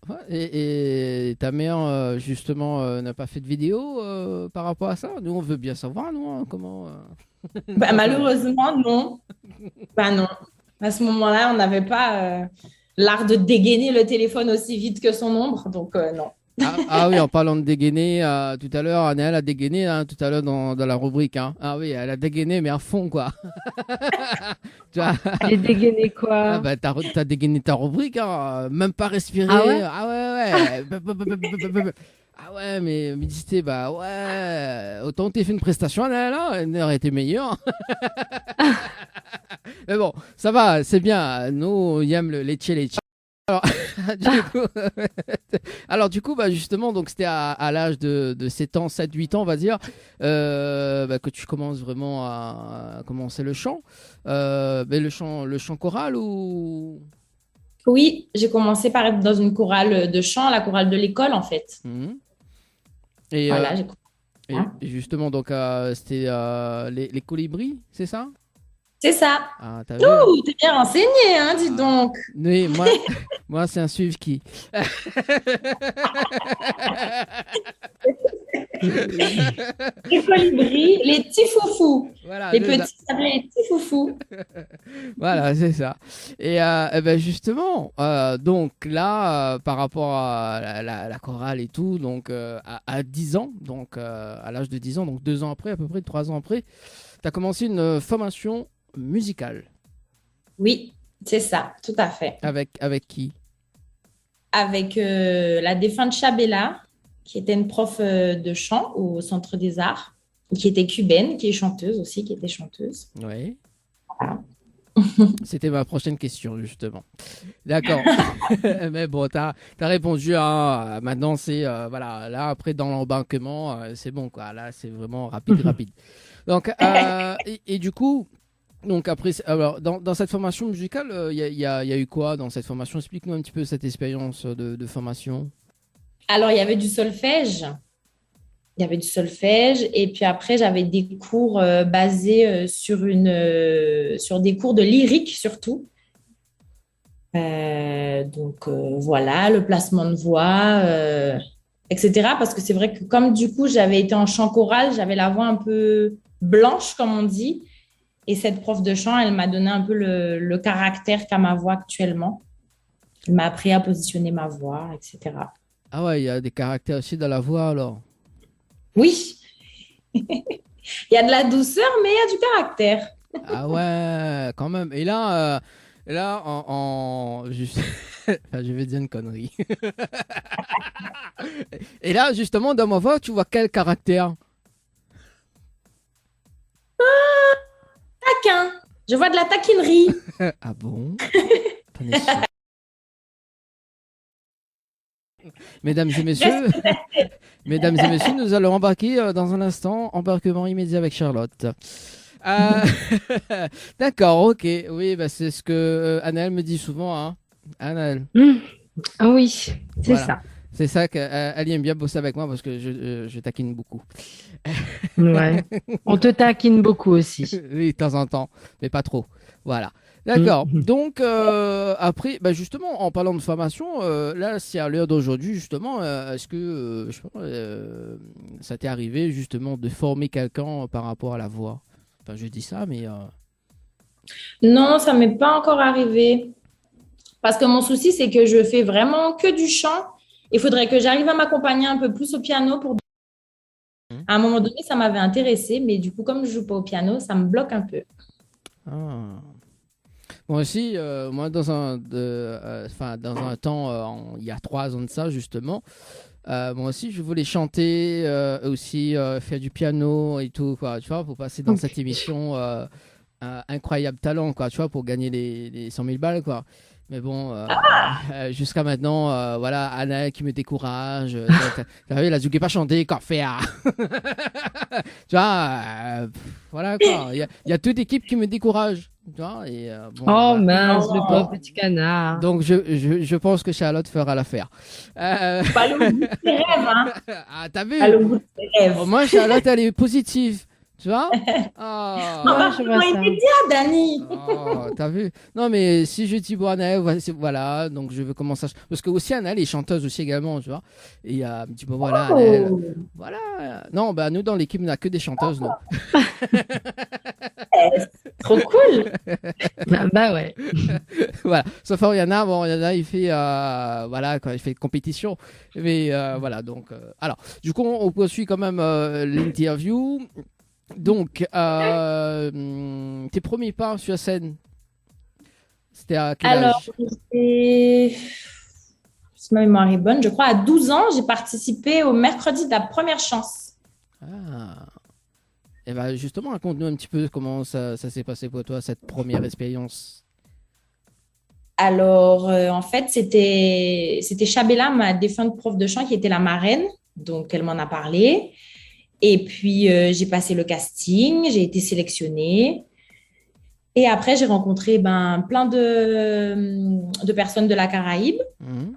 Ouais, et ta mère, justement, n'a pas fait de vidéo par rapport à ça? Nous, on veut bien savoir, nous, hein, comment. Bah, malheureusement, non. Bah non. À ce moment-là, on n'avait pas l'art de dégainer le téléphone aussi vite que son ombre, donc non. Ah oui, en parlant de dégainer, tout à l'heure, Annelle a dégainé, hein, tout à l'heure dans la rubrique. Hein. Ah oui, elle a dégainé, mais à fond, quoi. Tu vois? J'ai dégainé Ah quoi? bah, t'as dégainé ta rubrique, hein, même pas respirer. Ah ouais? Ah ouais, ouais. Ah ouais, mais Médicité, bah ouais. Autant t'es fait une prestation, Annelle, hein, elle aurait été meilleure. Mais bon, ça va, c'est bien. Nous, on aime le leche. Alors, du coup, alors, du coup, bah, justement, donc c'était à l'âge de 7 ans, 7-8 ans, on va dire, bah, que tu commences vraiment à commencer le chant. Mais le chant choral ou... Oui, j'ai commencé par être dans une chorale de chant, la chorale de l'école, en fait. Mhm. Et, Voilà, j'ai et justement, donc, c'était les colibris, c'est ça? C'est ça. Ah, t'as vu? Ouh, t'es bien renseigné, hein, dis donc. Oui, moi c'est un suivi qui. Les colibris, les petits foufous. Voilà, Les petits s'appelaient les petits foufous. voilà, c'est ça. Et ben justement, donc là, par rapport à la chorale et tout, donc à 10 ans, donc à l'âge de 10 ans, donc 2 ans après, à peu près 3 ans après, tu as commencé une formation musicale. Oui, c'est ça, tout à fait. Avec qui? Avec la défunte Chabella, qui était une prof de chant au Centre des Arts, qui était cubaine, qui est chanteuse aussi, qui était chanteuse. Oui. Voilà. C'était ma prochaine question, justement. D'accord. Mais bon, tu as répondu. Hein. Maintenant, c'est. Voilà, là, après, dans l'embarquement, c'est bon, quoi. Là, c'est vraiment rapide. Donc, et du coup, donc après, alors, dans cette formation musicale, il y a eu quoi dans cette formation? Explique-nous un petit peu cette expérience de formation. Alors, il y avait du solfège. Il y avait du solfège. Et puis après, j'avais des cours basés sur des cours de lyrique, surtout. Voilà, le placement de voix, etc. Parce que c'est vrai que comme du coup, j'avais été en chant choral, j'avais la voix un peu blanche, comme on dit. Et cette prof de chant, elle m'a donné un peu le caractère qu'a ma voix actuellement. Elle m'a appris à positionner ma voix, etc. Ah ouais, il y a des caractères aussi dans la voix, alors. Oui, il y a de la douceur, mais il y a du caractère. Ah ouais, quand même. Et là, enfin, je vais dire une connerie. Et là, justement, dans ma voix, tu vois quel caractère? Taquin. Je vois de la taquinerie. Ah bon? T'en es sûr? Mesdames et messieurs, nous allons embarquer dans un instant, embarquement immédiat avec Charlotte. Euh, D'accord, ok. Oui, bah, c'est ce que Anaëlle me dit souvent. Hein. Anaëlle, Ah oui, c'est voilà. ça. C'est ça qu'elle aime bien bosser avec moi parce que je taquine beaucoup. Ouais. On te taquine beaucoup aussi. Oui, de temps en temps, mais pas trop. Voilà. D'accord. Mhm. Donc, après, bah, justement, en parlant de formation, là, c'est à l'heure d'aujourd'hui, justement, est-ce que je sais pas, ça t'est arrivé, justement, de former quelqu'un par rapport à la voix? Enfin, je dis ça, mais... Non, ça m'est pas encore arrivé. Parce que mon souci, c'est que je fais vraiment que du chant. Il faudrait que j'arrive à m'accompagner un peu plus au piano pour... À un moment donné, ça m'avait intéressé, mais du coup, comme je joue pas au piano, ça me bloque un peu. Ah. Moi aussi, moi, dans un temps, il y a 3 ans de ça, justement, moi aussi, je voulais chanter, aussi faire du piano et tout, quoi, tu vois, pour passer dans cette émission Incroyable Talent, quoi, tu vois, pour gagner les 100 000 balles, quoi. Mais bon, jusqu'à maintenant, voilà, Anna qui me décourage. T'as vu, la Zouk est pas chanté, qu'en faire? Tu vois, voilà, quoi. Il y a toute l'équipe qui me décourage. tu vois, et, bon, Oh voilà. mince, le Oh. pauvre petit canard. Donc, je pense que Charlotte fera l'affaire. Pas le bout de ses rêves, hein. Ah, t'as vu? Pas le bout de ses rêves. Au moins, Charlotte, elle est positive. Tu vois? On Ouais, va je vois pas ça. immédiat, Dani. Oh, t'as vu? Non, mais si je dis bon, Anaël, voilà, donc je veux commencer à... Parce que aussi, Anaël est chanteuse aussi également, tu vois. Et il y a un petit peu, voilà, Anaël, Oh. voilà. Non, bah, nous, dans l'équipe, on n'a que des chanteuses, non. Trop cool. Bah ouais. Voilà. Sauf Oriana, bon, Oriana, il fait, voilà, quand il fait compétition. Mais voilà, donc... alors, du coup, on poursuit quand même l'interview. Donc, tes premiers pas sur la scène, c'était à quel Alors, âge? si ma mémoire est bonne, je crois à 12 ans, j'ai participé au mercredi de la première chance. Ah. Et ben justement, raconte-nous un petit peu comment ça s'est passé pour toi, cette première expérience. Alors, en fait, c'était Chabella, ma défunte prof de chant, qui était la marraine. Donc, elle m'en a parlé. Et puis, j'ai passé le casting, j'ai été sélectionnée. Et après, j'ai rencontré plein de personnes de la Caraïbe, Mhm.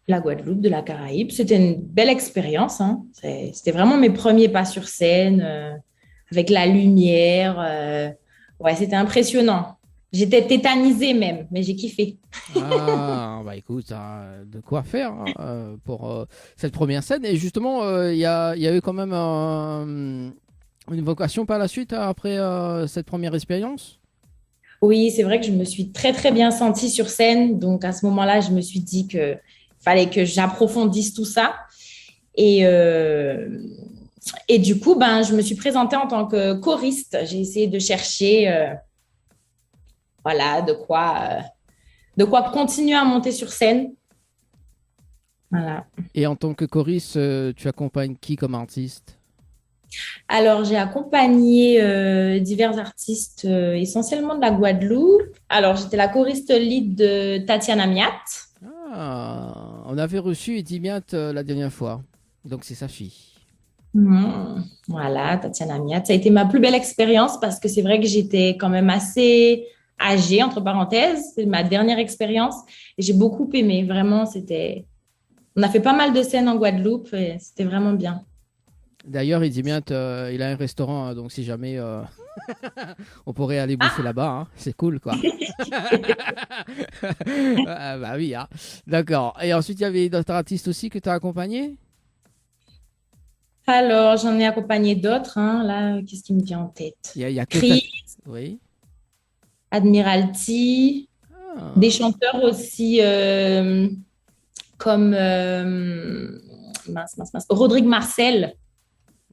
la Guadeloupe, de la Caraïbe. C'était une belle expérience, hein. C'était vraiment mes premiers pas sur scène, avec la lumière. Ouais, c'était impressionnant. J'étais tétanisée même, mais j'ai kiffé. Ah, bah écoute, hein, de quoi faire hein, pour cette première scène. Et justement, il y a eu quand même une vocation par la suite après cette première expérience. Oui, c'est vrai que je me suis très, très bien sentie sur scène. Donc, à ce moment-là, je me suis dit qu'il fallait que j'approfondisse tout ça. Et du coup, je me suis présentée en tant que choriste. J'ai essayé de chercher voilà, de quoi continuer à monter sur scène. Voilà. Et en tant que choriste, tu accompagnes qui comme artiste? Alors, j'ai accompagné divers artistes, essentiellement de la Guadeloupe. Alors, j'étais la choriste lead de Tatiana Miat. Ah, on avait reçu Eddy Miat la dernière fois, donc c'est sa fille. Voilà, Tatiana Miat. Ça a été ma plus belle expérience parce que c'est vrai que j'étais quand même assez âgée, entre parenthèses. C'est ma dernière expérience et j'ai beaucoup aimé. Vraiment, on a fait pas mal de scènes en Guadeloupe et c'était vraiment bien. D'ailleurs, Eddy Miat, il a un restaurant, hein, donc si jamais on pourrait aller bouffer là-bas, hein, c'est cool, quoi. Ah, bah oui, hein. D'accord. Et ensuite, il y avait d'autres artistes aussi que tu as accompagnés? Alors, j'en ai accompagné d'autres, hein. Là, qu'est-ce qui me vient en tête? Il y a que Chris, Oui. Admiralty, Ah, des chanteurs aussi comme Rodrigue Marcel.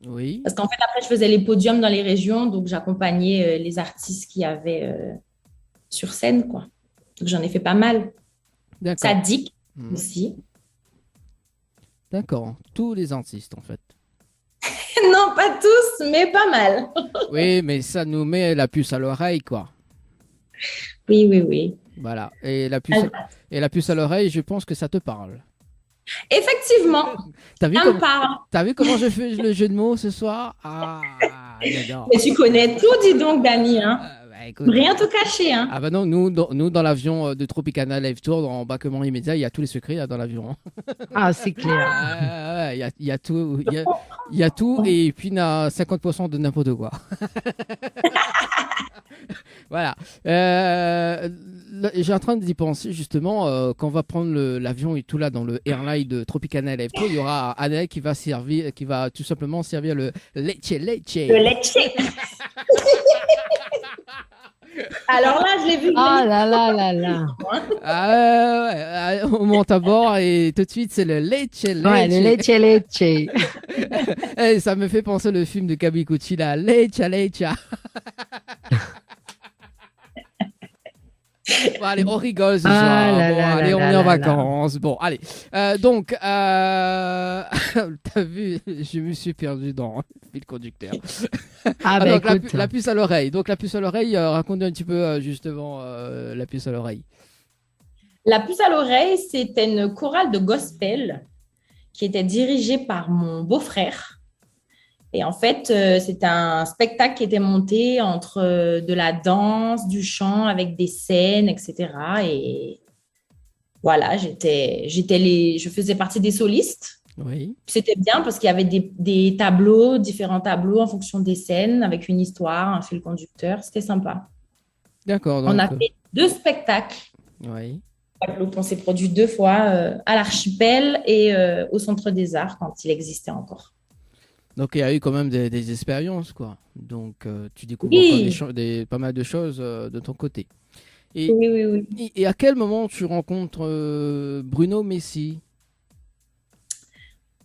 oui. Parce qu'en fait, après, je faisais les podiums dans les régions, donc j'accompagnais les artistes qui avaient sur scène, quoi. Donc, j'en ai fait pas mal. D'accord. Sadik Hmm. aussi. D'accord. Tous les artistes, en fait. Non, pas tous, mais pas mal. Oui, mais ça nous met la puce à l'oreille, quoi. Oui, oui, oui. Voilà. Et la puce à l'oreille, je pense que ça te parle. Effectivement, T'as vu, ça me parle. t'as vu comment je fais le jeu de mots ce soir? Ah, j'adore. Mais tu connais tout, dis donc, Dani, hein. Bah, écoute. Rien te cacher, hein. Ah bah non, nous dans l'avion de Tropicana Live Tour, en embarquement immédiat, il y a tous les secrets là, dans l'avion. Ah, c'est clair. Ah, ouais, il y a tout, il y a tout et puis il y a 50% de n'importe quoi. Voilà. Là, j'ai en train d'y penser justement quand on va prendre l'avion et tout là dans le airline de Tropicana Live Tour, il y aura Annelle qui va tout simplement servir le leche. Le leche. Alors là, je l'ai vu. Ah là là là là. Ah ouais, on monte à bord et tout de suite c'est le leche. Ouais, le leche. Eh, ça me fait penser le film de Kabikuchi là, leche. Bon, allez, on rigole ce soir. Ah là Bon, là allez, là on là est en là vacances. Bon, allez. Donc, t'as vu, je me suis perdu dans le fil conducteur. Ah bah donc, écoute. la puce à l'oreille. Donc, la puce à l'oreille, raconte un petit peu justement la puce à l'oreille. La puce à l'oreille, c'était une chorale de gospel qui était dirigée par mon beau-frère. Et en fait, c'était un spectacle qui était monté entre de la danse, du chant avec des scènes, etc. Et voilà, je faisais partie des solistes. Oui. C'était bien parce qu'il y avait des tableaux, différents tableaux en fonction des scènes, avec une histoire, un fil conducteur. C'était sympa. D'accord. On Donc, a fait 2 spectacles. oui. On s'est produit 2 fois à l'Archipel et au Centre des Arts quand il existait encore. Donc, il y a eu quand même des expériences, quoi. Donc, tu découvres Oui. encore pas mal de choses de ton côté. Oui, oui, oui. Et à quel moment tu rencontres Bruno Messi?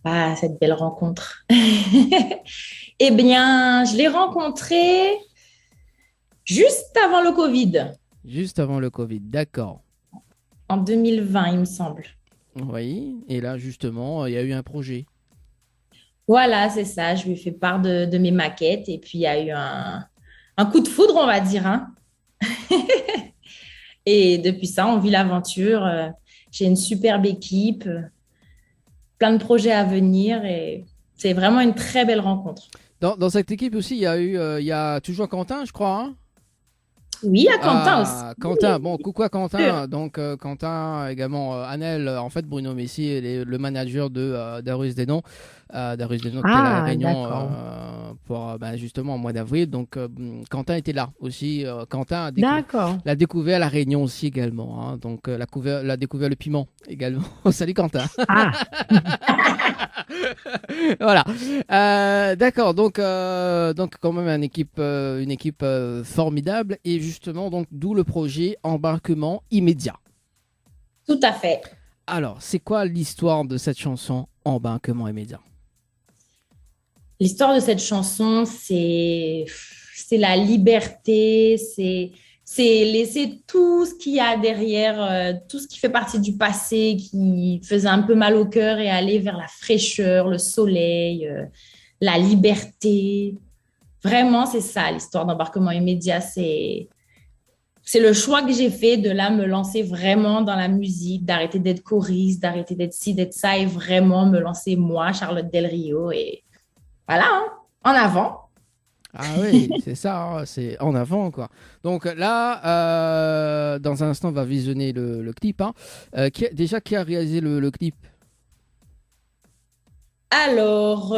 Ah, cette belle rencontre. Eh bien, je l'ai rencontré juste avant le Covid, Juste avant le Covid, d'accord. en 2020, il me semble. Oui, et là, justement, il y a eu un projet. Voilà, c'est ça. Je lui ai fait part de mes maquettes et puis il y a eu un coup de foudre, on va dire, hein. Et depuis ça, on vit l'aventure. J'ai une superbe équipe, plein de projets à venir et c'est vraiment une très belle rencontre. Dans cette équipe aussi, il y a toujours Quentin, je crois, hein. Oui, à Quentin aussi. Ah, Quentin, bon, coucou à Quentin. Donc, Quentin, également, Annelle, en fait, Bruno Messi est le manager de Darius Desnon. Darius Desnon qui était à La Réunion pour justement au mois d'avril. Donc, Quentin était là aussi. Quentin D'accord. l'a découvert à La Réunion aussi également. Hein. Donc, l'a découvert le piment également. Salut Quentin. Ah, Voilà. D'accord. Donc quand même une équipe formidable et justement donc d'où le projet embarquement immédiat. Tout à fait. Alors, c'est quoi l'histoire de cette chanson embarquement immédiat? L'histoire de cette chanson, c'est la liberté, c'est laisser tout ce qu'il y a derrière, tout ce qui fait partie du passé, qui faisait un peu mal au cœur et aller vers la fraîcheur, le soleil, la liberté. Vraiment, c'est ça, l'histoire d'embarquement immédiat. C'est le choix que j'ai fait de là me lancer vraiment dans la musique, d'arrêter d'être choriste, d'arrêter d'être ci, d'être ça et vraiment me lancer moi, Charlotte Del Rio. Et voilà, hein, en avant. Ah oui, c'est ça, hein, c'est en avant quoi. Donc là, dans un instant, on va visionner le clip. Hein. Qui a réalisé le clip? Alors,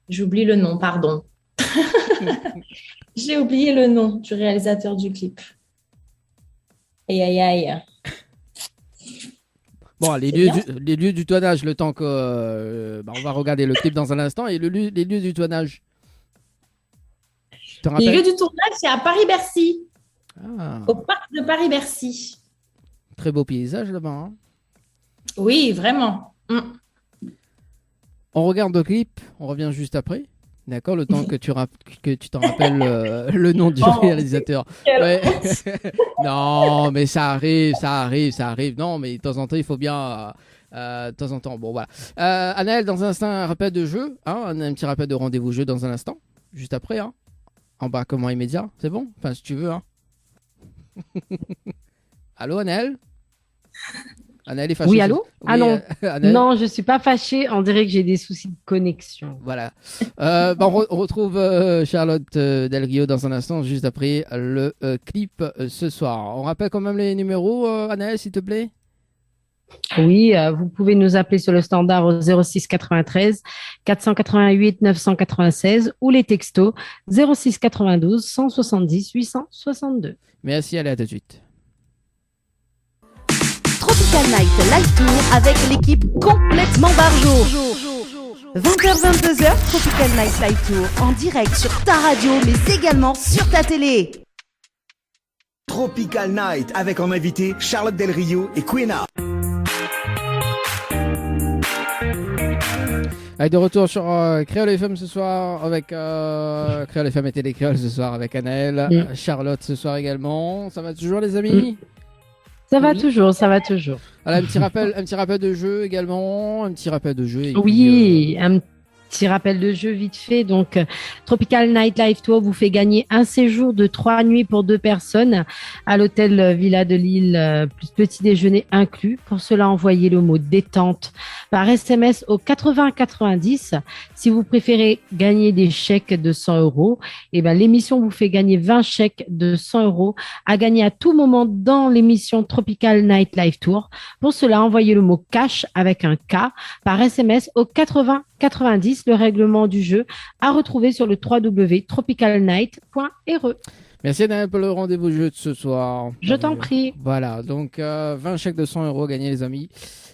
j'oublie le nom, pardon. J'ai oublié le nom du réalisateur du clip. Aïe, aïe, aïe. Bon, les lieux du tournage, le temps que on va regarder le clip dans un instant et les lieux du tournage. Tu te Les rappelles? lieux du tournage, c'est à Paris-Bercy, Ah, au parc de Paris-Bercy. très beau paysage là-bas. Hein. Oui, vraiment. On regarde le clip, on revient juste après. D'accord, le temps que tu t'en rappelles le nom du réalisateur. Ouais. Non, mais ça arrive. Non, mais de temps en temps, il faut bien. De temps en temps. Bon, voilà. Anaël, dans un instant, un rappel de jeu. Hein, un petit rappel de rendez-vous jeu dans un instant. Juste après. Hein. Embarquement immédiat. C'est bon? Enfin, si tu veux. Hein. Allô, Anaël? Anaël est fâchée. oui, allô? Oui, Ah non, Anaël. non, je suis pas fâchée. On dirait que j'ai des soucis de connexion. Voilà. On retrouve Charlotte Del Rio dans un instant, juste après le clip ce soir. On rappelle quand même les numéros, Anaël, s'il te plaît? Oui, vous pouvez nous appeler sur le standard au 06 93 488 996 ou les textos 06 92 170 862. Merci, allez, à tout de suite. Tropical Night Live Tour avec l'équipe complètement barjo. 20h-22h, Tropical Night Live Tour en direct sur ta radio mais également sur ta télé. Tropical Night avec en invité Charlotte Del Rio et Quena. Allez, de retour sur Créole FM ce soir avec Créole FM et Télé Créole ce soir avec Anaël, Charlotte ce soir également. Ça va toujours les amis? Ça va toujours, ça va toujours. Alors, un petit rappel de jeu également, un petit rappel de jeu. Et Oui, un petit rappel de jeu vite fait. Donc, Tropical Night Live Tour vous fait gagner un séjour de 3 nuits pour 2 personnes à l'hôtel Villa de Lille, plus petit déjeuner inclus. Pour cela, envoyez le mot détente par SMS au 80-90. Si vous préférez gagner des chèques de 100 euros, eh ben, l'émission vous fait gagner 20 chèques de 100 euros à gagner à tout moment dans l'émission Tropical Night Live Tour. Pour cela, envoyez le mot cash avec un K par SMS au 80-90. Le règlement du jeu à retrouver sur le www.tropicalnight.re. Merci Anaël pour le rendez-vous jeu de ce soir. Je t'en prie. Voilà, donc 20 chèques de 100 euros gagnés les amis.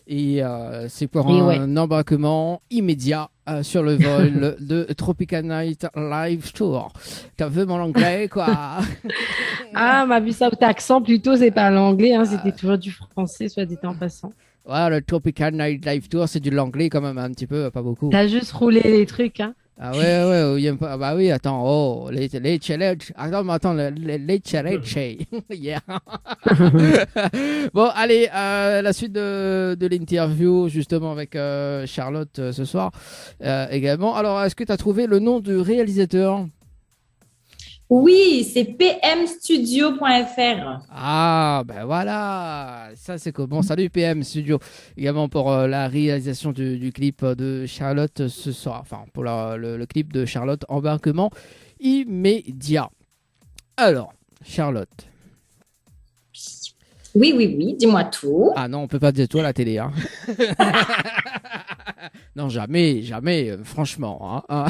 Et c'est pour Et un embarquement immédiat sur le vol de Tropical Night Live Tour. T'as vu mon anglais quoi? Ah, m'a vu ça, t'as accent plutôt, c'est pas l'anglais, hein, c'était toujours du français, soit dit en passant. Ouais, le Tropical Night Live Tour, c'est de l'anglais quand même un petit peu, pas beaucoup. T'as juste roulé les trucs, hein. Ah ouais, il aime pas. Bah oui, attends, oh, les challenges. Attends, les challenges. Yeah. Bon, allez, la suite de l'interview, justement, avec Charlotte ce soir également. Alors, est-ce que tu as trouvé le nom du réalisateur? Oui, c'est pmstudio.fr. Ah, ben voilà, ça c'est comment. Salut PM Studio, également pour la réalisation du clip de Charlotte ce soir. Enfin, pour le clip de Charlotte, embarquement immédiat. Alors, Charlotte. Oui, dis-moi tout. Ah non, on peut pas dire tout à la télé. Hein. Non, jamais, franchement. Hein.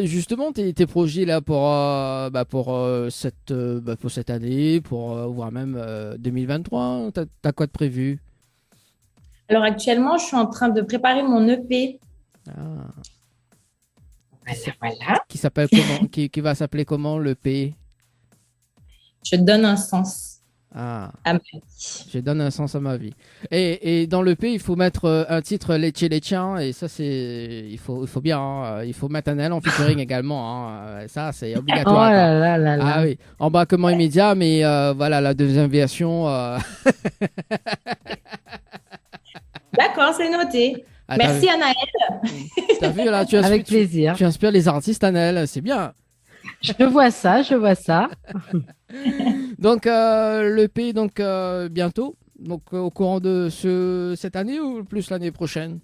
Justement, tes projets là pour cette année, voire même 2023, t'as quoi de prévu? Alors actuellement, je suis en train de préparer mon EP. Ah. Voilà. Qui s'appelle comment? qui va s'appeler comment le P? Je donne un sens à ma vie. Je donne un sens à ma vie. Et dans le P, il faut mettre un titre Leche Lechin, et ça, il faut bien. Hein. Il faut mettre un L en featuring également. Hein. Ça, c'est obligatoire. Oh là là. Ah oui, embarquement immédiat, mais voilà, la deuxième version. D'accord, c'est noté. Merci Anaël. T'as vu, là, avec plaisir. Tu inspires les artistes, Anaël, c'est bien. Je vois ça. Donc, l'EP, bientôt. Donc, au courant de cette année ou plus l'année prochaine?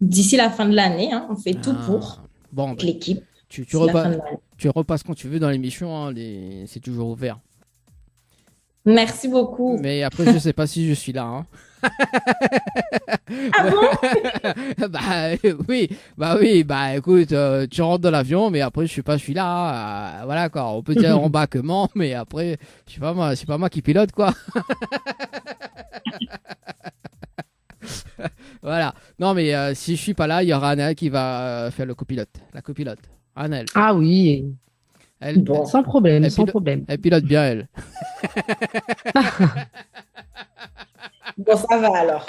D'ici la fin de l'année, hein, on fait tout pour avec l'équipe. Tu repasses quand tu veux dans l'émission, hein, c'est toujours ouvert. Merci beaucoup. Mais après, je sais pas si je suis là. Hein. Ah bon? oui, écoute, tu rentres dans l'avion, mais après, je suis là. Voilà quoi, on peut dire embarquement, mais après, c'est pas moi qui pilote quoi. Voilà. Non, mais si je suis pas là, il y aura Anel qui va faire la copilote. Anel. Ah oui. Sans problème. Elle pilote bien, elle. Bon, ça va alors.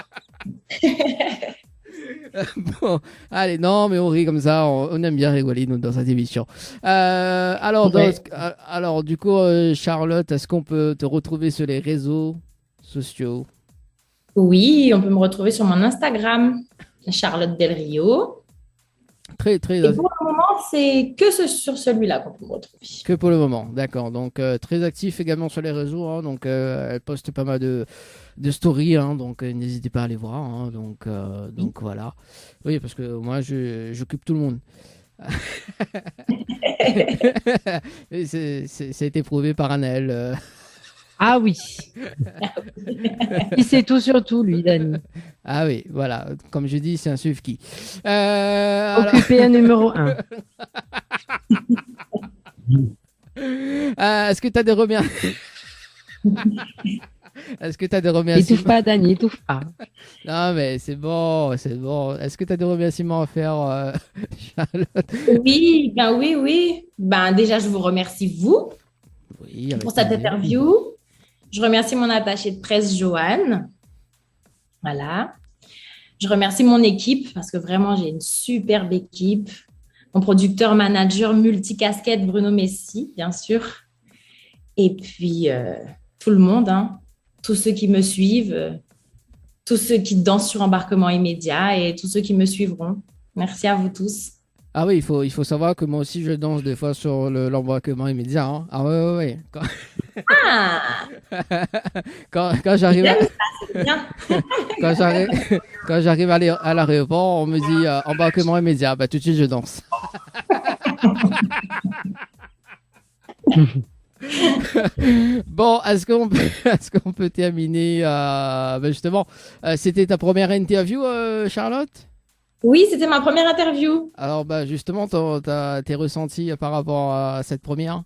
Bon, allez, non, mais on rit comme ça, on aime bien rigoler nous, dans cette émission. Alors, du coup, Charlotte, est-ce qu'on peut te retrouver sur les réseaux sociaux? Oui, on peut me retrouver sur mon Instagram, Charlotte Del Rio. Très. Et pour le moment, c'est que sur celui-là qu'on peut me retrouver. Que pour le moment, d'accord. Donc, très actif également sur les réseaux. Hein, donc, elle poste pas mal de stories. Hein, donc, n'hésitez pas à aller voir. Hein, donc, voilà. Oui, parce que moi, j'occupe tout le monde. Ça a été prouvé par Anaël. Ah oui. Il sait tout sur tout, lui, Dani. Ah oui, voilà. Comme je dis, c'est un suivi. Occupé à numéro 1. Est-ce que tu as des remerciements? Étouffe pas, Dani, étouffe pas. Non, mais c'est bon. Est-ce que tu as des remerciements à faire, Charlotte? Oui. Déjà, je vous remercie, vous, pour cette interview. Je remercie mon attaché de presse, Joanne. Voilà. Je remercie mon équipe parce que vraiment, j'ai une superbe équipe. Mon producteur, manager, multicasquette, Bruno Messi, bien sûr. Et puis, tout le monde, hein. Tous ceux qui me suivent, tous ceux qui dansent sur embarquement immédiat et tous ceux qui me suivront. Merci à vous tous. Ah oui, il faut savoir que moi aussi, je danse des fois sur l'embarquement immédiat. Hein. Ah ouais. Quand j'arrive bien. Quand j'arrive, quand j'arrive à l'aéroport, on me dit embarquement immédiat. Bah, tout de suite, je danse. Bon, est-ce qu'on peut terminer justement, c'était ta première interview, Charlotte? Oui, c'était ma première interview. Alors, justement, tes ressentis par rapport à cette première?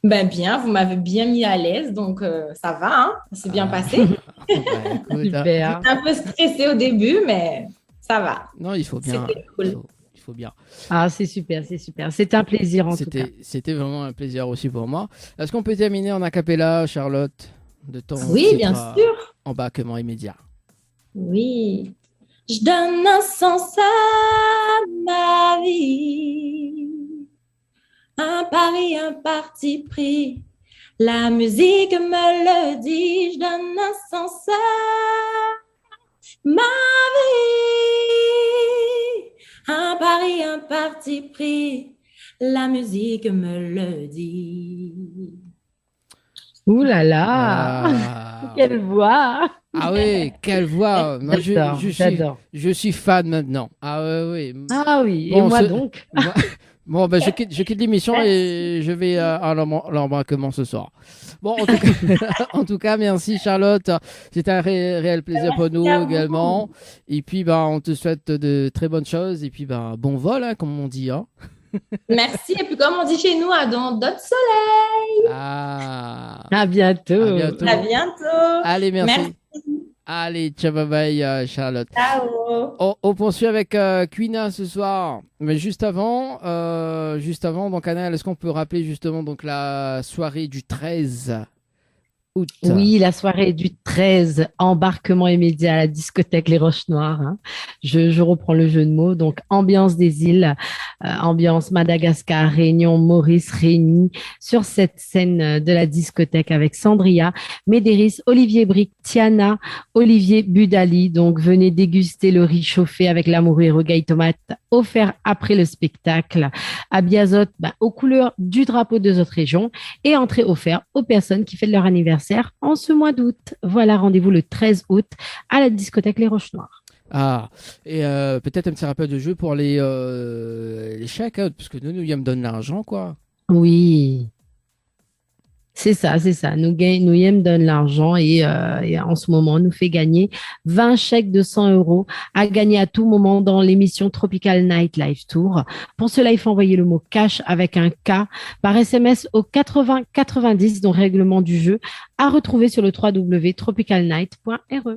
Ben bien, vous m'avez bien mis à l'aise, donc ça va, hein, ça s'est bien passé. Écoute, Super. J'étais un peu stressée au début, mais ça va. non, il faut bien. C'était cool. Il faut bien. Ah, c'est super, c'est super. C'est un plaisir en tout cas. C'était vraiment un plaisir aussi pour moi. Est-ce qu'on peut terminer en acapella, Charlotte, de ton Oui, titre, bien sûr. embarquement immédiat? Oui. Je donne un sens à ma vie. Un pari, un parti pris. La musique me le dit. Je donne un sens à ma vie. Un pari, un parti pris. La musique me le dit. Ouh là là, Ah, quelle voix. ah oui, quelle voix! Moi, J'adore, j'adore. je suis fan maintenant. Ah oui, oui. Ah oui, et Bon, moi donc? Bon, je quitte l'émission et je vais à l'embarquement ce soir. Bon, en tout cas, merci Charlotte. C'était un réel plaisir pour nous à vous. également. Et puis, on te souhaite de très bonnes choses. Et puis, bon vol, hein, comme on dit. Hein. Merci. Et puis, comme on dit chez nous, à dans d'autres soleils. Ah, À bientôt. à bientôt. À bientôt. Allez, merci. Merci. Allez, ciao, bye bye, Charlotte. Ciao. On poursuit avec Quina ce soir. Mais juste avant, donc Annelle, est-ce qu'on peut rappeler justement donc la soirée du 13 août? Oui, la soirée du 13, embarquement immédiat à la discothèque Les Roches Noires. Hein. Je reprends le jeu de mots. Donc, ambiance des îles, ambiance Madagascar, Réunion, Maurice, Réunis, sur cette scène de la discothèque avec Sandria, Médéris, Olivier Bric, Tiana, Olivier Budali. Donc, venez déguster le riz chauffé avec l'amour et rogaille tomate offert après le spectacle. À Biazotte, aux couleurs du drapeau de notre région et entrée offerte aux personnes qui fêtent leur anniversaire en ce mois d'août. Voilà, rendez-vous le 13 août à la discothèque Les Roches Noires. Ah, et peut-être un petit rappel de jeu pour les chèques, hein, parce que nous, ils me donnent l'argent, quoi. Oui, c'est ça, c'est ça. Nous donne l'argent et en ce moment, nous fait gagner 20 chèques de 100 euros à gagner à tout moment dans l'émission Tropical Night Live Tour. Pour cela, il faut envoyer le mot cash avec un K par SMS au 80 90, dont règlement du jeu à retrouver sur le www.tropicalnight.re.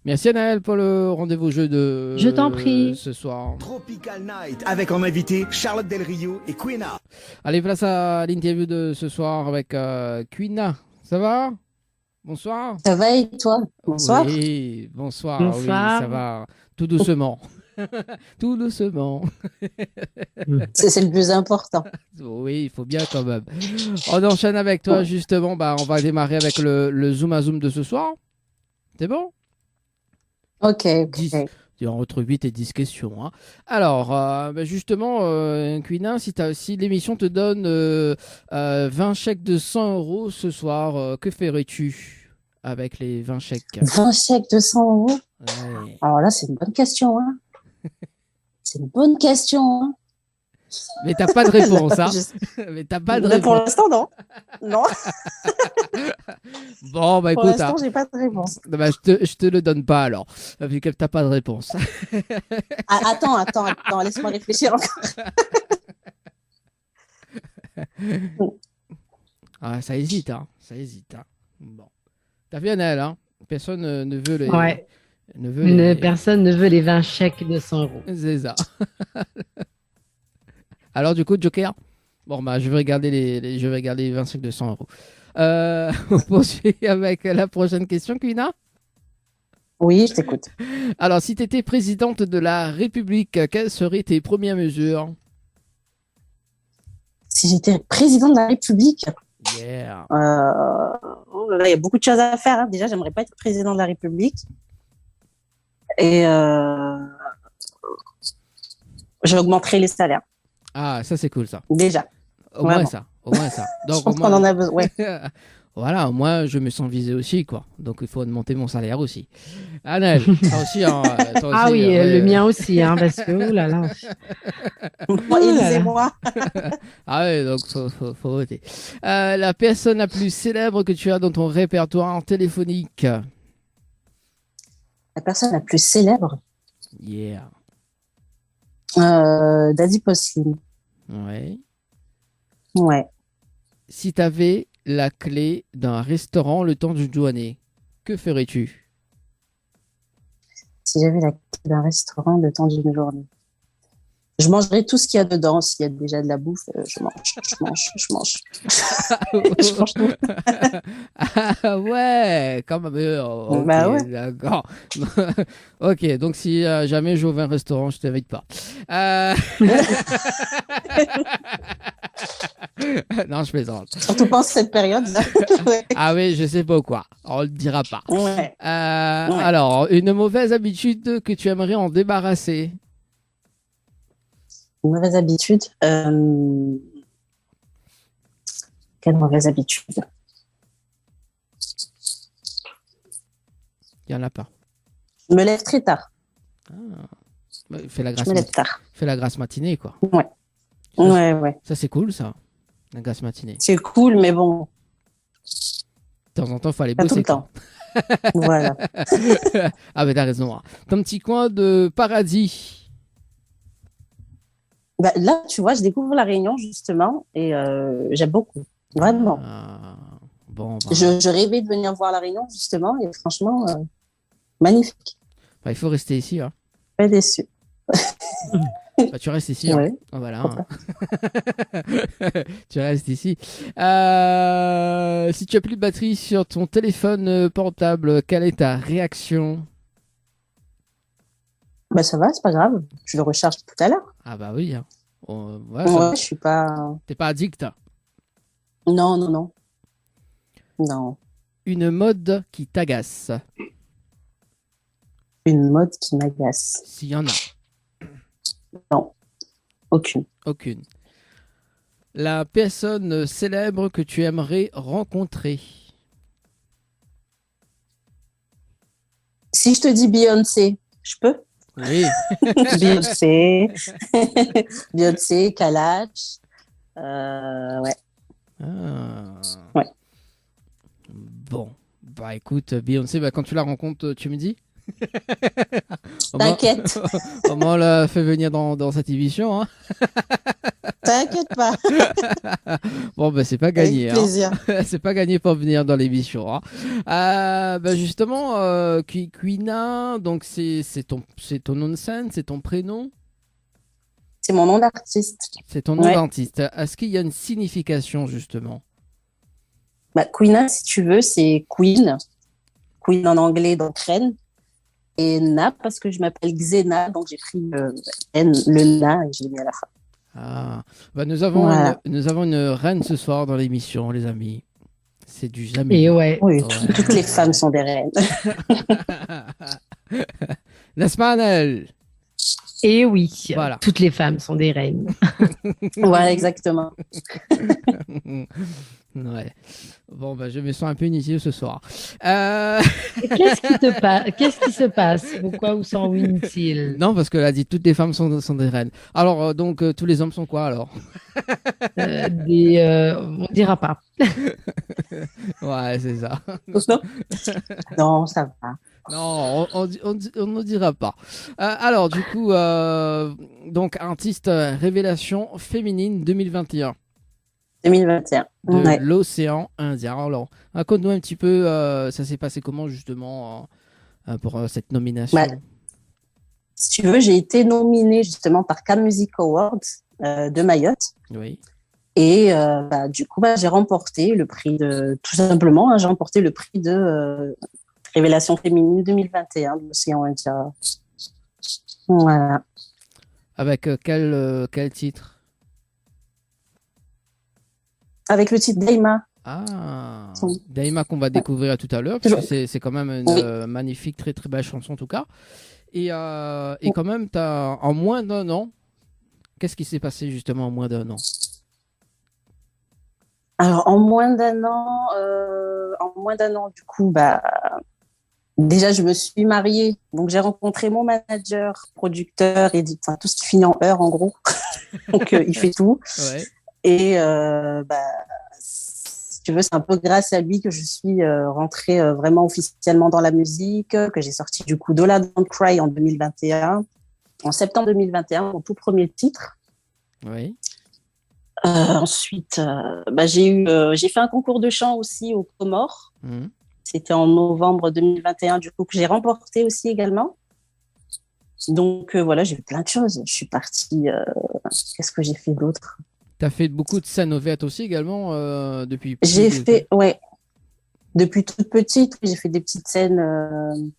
Merci Anaël pour le rendez-vous jeu de Je t'en prie. Ce soir. Tropical Night avec en invité Charlotte Del Rio et Quina. Allez, place à l'interview de ce soir avec Quina. Ça va? Bonsoir. Ça va et toi? Bonsoir. Oui, bonsoir. Bonsoir. Oui, ça va. Tout doucement. Tout doucement. C'est le plus important. Oui, il faut bien quand même. On enchaîne avec toi justement. On va démarrer avec le zoom à zoom de ce soir. C'est bon? Ok. 10, entre 8 et 10 questions. Hein. Alors, justement, Quina, si l'émission te donne 20 chèques de 100 euros ce soir, que ferais-tu avec les 20 chèques? 20 chèques de 100 euros? Ouais. Alors là, c'est une bonne question. Hein. C'est une bonne question. Hein. Mais t'as pas de réponse, hein? Je- Mais t'as pas de Mais pour réponse. l'instant, non. Non, Bon, pour écoute, l'instant, j'ai pas de réponse. je te le donne pas alors, vu que t'as pas de réponse. Ah, attends, laisse-moi réfléchir encore. Ah, ça hésite, hein. Ça hésite, hein. Bon. T'as vu, Annelle, hein? Personne ne veut les. Ouais. Ne veut les... Personne ne veut les 20 chèques de 100 euros. C'est ça. Alors, du coup, Joker? Bon, je vais regarder je vais regarder les 20 chèques de 100 euros. On poursuit avec la prochaine question, Quina. Oui, je t'écoute. Alors, si tu étais présidente de la République, quelles seraient tes premières mesures? Si j'étais président de la République, Yeah. oh là là, il y a beaucoup de choses à faire. Hein. Déjà, j'aimerais pas être président de la République. Et j'augmenterai les salaires. Ah, ça, c'est cool, ça. Déjà. Au moins Vraiment. ça. Au moins ça. Je Donc, pense qu'on en a besoin. Ouais. Voilà, moi je me sens visé aussi, quoi. Donc il faut augmenter mon salaire aussi. Annelle, toi aussi, hein, toi Ah aussi, oui, ouais. le mien aussi, hein, parce que, oh là là. Moi, Oh là là. élisez-moi. Ah ouais, donc faut voter. La personne la plus célèbre que tu as dans ton répertoire téléphonique. La personne la plus célèbre, Yeah. Daddy Poslim. Ouais. Ouais. Si tu avais la clé d'un restaurant le temps d'une journée, que ferais-tu? Si j'avais la clé d'un restaurant le temps d'une journée, je mangerais tout ce qu'il y a dedans. S'il y a déjà de la bouffe, je mange. Je mange tout. Ah ouais, quand même. Ok, Bah ouais. d'accord. Ok, donc si jamais j'ouvre un restaurant, je t'invite pas. Non, je plaisante. Surtout pas en cette période-là. Ouais. Ah oui, je sais pas quoi. On le dira pas. Ouais. Alors, une mauvaise habitude que tu aimerais en débarrasser. Une mauvaise habitude. Quelle mauvaise habitude? Il y en a pas. Je me lève très tard. Fais la Je grasse, me lève tard. fais la grasse matinée, quoi. Ouais. Ouais. Ça, c'est cool, ça. La grasse matinée. C'est cool, mais bon, De temps en temps, il faut aller pas tout bosser, le temps. Voilà. quoi. Ah, mais t'as raison. Hein. Ton petit coin de paradis. Bah, là, tu vois, je découvre la Réunion, justement, et j'aime beaucoup. Vraiment. Ah, bon, bah, Je rêvais de venir voir la Réunion, justement, et franchement, magnifique. bah, il faut rester ici. Hein. Pas déçu. Bah, tu restes ici. Hein. Ouais. Ah, voilà. Pourquoi Hein. Tu restes ici. Si tu as plus de batterie sur ton téléphone portable, quelle est ta réaction? Bah, ça va, c'est pas grave. Je le recharge tout à l'heure. Ah bah oui. Hein. Ouais, Ouais, je suis pas. t'es pas addict. Hein. Non. Non. Une mode qui t'agace, Une mode qui m'agace. s'il y en a. Non. Aucune. Aucune. La personne célèbre que tu aimerais rencontrer. Si je te dis Beyoncé, je peux? Oui. Beyoncé. Beyoncé, Kalash. Ouais. Ah. Ouais. Bon. Bah écoute, Beyoncé, bah, quand tu la rencontres, tu me dis. Au moins- T'inquiète. Au moins, on l'a fait venir dans cette émission. Hein. T'inquiète pas. Bon, bah c'est pas gagné. Avec plaisir. Hein. C'est pas gagné pour venir dans l'émission. Hein. Bah justement, Quina, donc c'est ton nom de scène, c'est ton prénom, C'est mon nom d'artiste. c'est ton nom Ouais. d'artiste. Est-ce qu'il y a une signification justement? Bah, Queena, si tu veux, c'est Queen. Queen en anglais, donc reine. Et Na, parce que je m'appelle Xena, donc j'ai pris le Na et je l'ai mis à la fin. Ah, bah nous avons Voilà. nous avons une reine ce soir dans l'émission, les amis. C'est du jamais. Et ouais. Oui, Ouais. toutes les femmes sont des reines. N'est-ce pas, Annelle? Et oui, Voilà. toutes les femmes sont des reines. Voilà, exactement. Ouais. Bon, bah, je me sens un peu inutile ce soir. Qu'est-ce qui se passe? Pourquoi vous sentez inutile? Non, parce qu'elle a dit toutes les femmes sont des reines. Alors, donc, tous les hommes sont quoi alors? On dira pas. Ouais, c'est ça. Non, ça va. Non, on ne dira pas. Alors, du coup, donc, artiste révélation féminine 2021 2021. de Ouais. l'océan Indien. Alors, raconte-nous un petit peu, ça s'est passé comment justement pour cette nomination? Bah, si tu veux, j'ai été nominée justement par Cannes Music Awards de Mayotte. Oui. Et du coup, j'ai remporté le prix de, tout simplement, hein, j'ai remporté le prix de Révélation féminine 2021 de l'océan Indien. Voilà. Avec quel titre? Avec le titre Daima. Ah, Son- Daima qu'on va découvrir tout à l'heure, parce que Toujours. c'est quand même une Oui. magnifique, très très belle chanson en tout cas. Et quand même, en moins d'un an, qu'est-ce qui s'est passé justement en moins d'un an? Alors, en moins d'un an, moins d'un an, du coup, déjà, je me suis mariée. Donc, j'ai rencontré mon manager, producteur, enfin, tout ce qui finit en heure, en gros. Donc, il fait tout. Ouais. Et si tu veux, c'est un peu grâce à lui que je suis rentrée vraiment officiellement dans la musique, que j'ai sorti du coup Dola Don't Cry en 2021, en septembre 2021, mon tout premier titre. Oui. Ensuite, j'ai fait un concours de chant aussi aux Comores. Mhm. C'était en novembre 2021, du coup, que j'ai remporté aussi également. Donc, voilà, j'ai fait plein de choses. Je suis partie... qu'est-ce que j'ai fait d'autre? T'as fait beaucoup de scènes ouvertes aussi également depuis. J'ai fait, ouais, depuis toute petite, j'ai fait des petites scènes.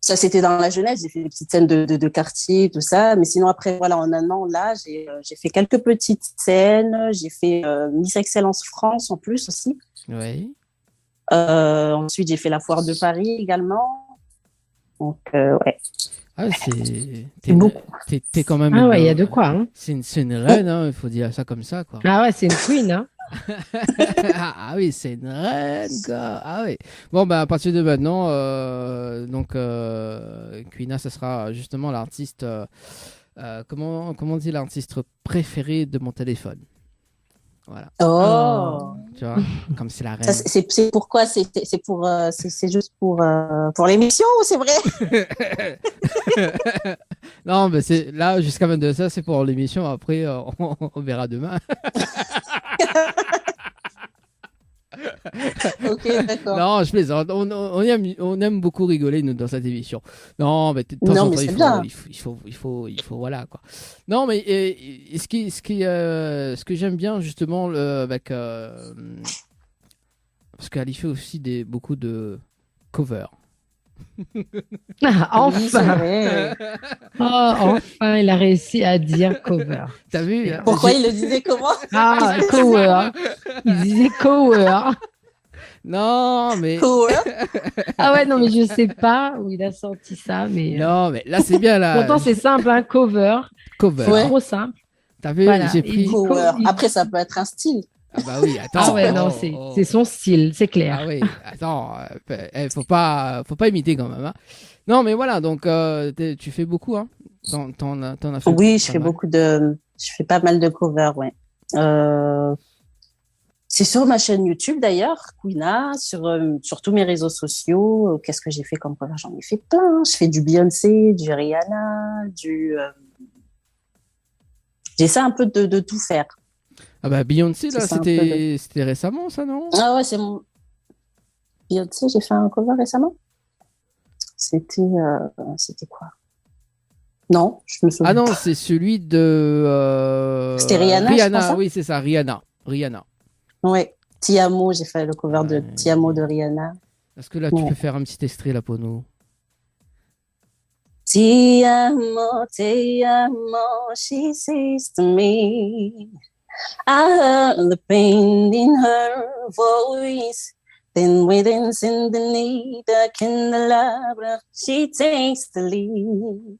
Ça, c'était dans la jeunesse. J'ai fait des petites scènes de quartier, tout ça. Mais sinon, après, voilà, en un an, là, j'ai fait quelques petites scènes. J'ai fait Miss Excellence France en plus aussi. Oui. Ensuite, j'ai fait la Foire de Paris également. Donc, ouais. Ah, beaucoup. t'es quand même. Ah ouais, il y a de quoi. Hein. C'est une reine, hein, il faut dire ça comme ça, quoi. Ah ouais, c'est une queen. Hein. Ah oui, c'est une reine, quoi. Ah oui. Bon, bah, à partir de maintenant, Queena, ce sera justement l'artiste. Comment on dit l'artiste préféré de mon téléphone. Voilà. Oh. Tu vois, comme c'est la reine. Ça, c'est pourquoi c'est juste pour l'émission ou c'est vrai? Non, mais c'est là jusqu'à 22 ça, c'est pour l'émission. Après, on verra demain. Ok, d'accord. Non, je plaisante. On aime beaucoup rigoler nous dans cette émission. Non, mais de temps Non, en mais temps, c'est bien. il faut, voilà quoi. Non, mais ce que j'aime bien justement avec parce qu'elle fait aussi beaucoup de covers. Ah, Oui, c'est enfin. vrai. Oh, enfin, il a réussi à dire cover. T'as vu? Pourquoi il le disait comment? Ah, cover. Il disait cover. Non, mais Cool. Ah ouais, non, mais je sais pas où il a sorti ça, mais non, mais là c'est bien là. pourtant c'est simple, hein, cover. Cover. Ouais. Trop simple. T'as vu? Voilà. J'ai Il pris. dit Cover. il- Après, ça peut être un style. Ah bah oui, attends. Ah ouais, non, oh. c'est son style, c'est clair. Ah oui, attends, faut pas imiter quand même. Hein. Non, mais voilà, donc tu fais beaucoup, hein. T'en as fait Oui, je pas fais mal. je fais pas mal de covers, ouais. C'est sur ma chaîne YouTube d'ailleurs, Queena, sur tous mes réseaux sociaux. Qu'est-ce que j'ai fait comme cover? J'en ai fait plein. Hein. Je fais du Beyoncé, du Rihanna, j'essaie un peu de tout faire. Ah bah Beyoncé, là, C'est ça, un peu c'était récemment, ça, non? Ah ouais, c'est mon Beyoncé. J'ai fait un cover récemment. C'était quoi? Non, je me souviens. Ah non, c'est celui de... C'était Rihanna, je pense, hein. oui, c'est ça, Rihanna. Ouais, Ti Amo, j'ai fait le cover de Ouais. Ti Amo de Rihanna. Est-ce que là, tu Ouais. peux faire un petit extrait, là, pour nous? Ti amo, she says to me. I heard the pain in her voice. Then within the candelabra, she takes the lead.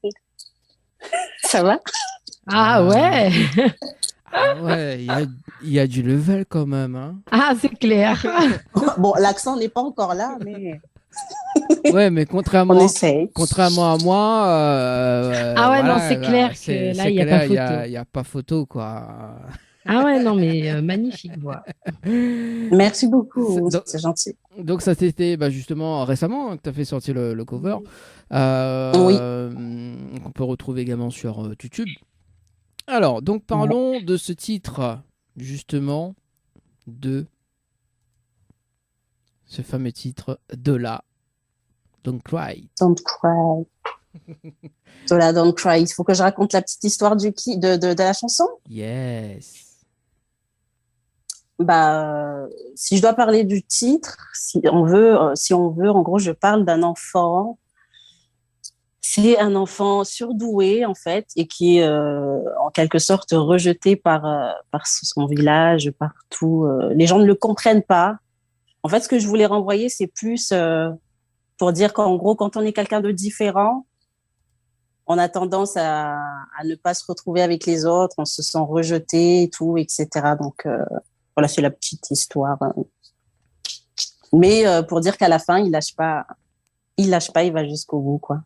Ça va? Ah ouais. Ah ouais, il y a du level quand même, hein. Ah, c'est clair. Bon, l'accent n'est pas encore là, mais Ouais, mais on contrairement essaye. à moi... Ah ouais, non, voilà, c'est clair que là, il y a pas clair, photo. Il y a pas photo, quoi. Ah ouais, non, mais magnifique voix. Merci beaucoup, Donc- c'est gentil. Donc ça c'était bah, justement récemment que tu as fait sortir le cover. Oui. Qu'on peut retrouver également sur YouTube. Alors, donc parlons de ce titre, justement, de ce fameux titre Dola Don't Cry. Don't cry. Dola, don't cry. Il faut que je raconte la petite histoire de la chanson. Yes. Si je dois parler du titre, si on veut, en gros, je parle d'un enfant. C'est un enfant surdoué, en fait, et qui est en quelque sorte rejeté par son village, partout. Les gens ne le comprennent pas. En fait, ce que je voulais renvoyer, c'est plus pour dire qu'en gros, quand on est quelqu'un de différent, on a tendance à ne pas se retrouver avec les autres, on se sent rejeté et tout, etc. Donc, voilà, c'est la petite histoire Mais pour dire qu'à la fin, il lâche pas, il va jusqu'au bout, quoi.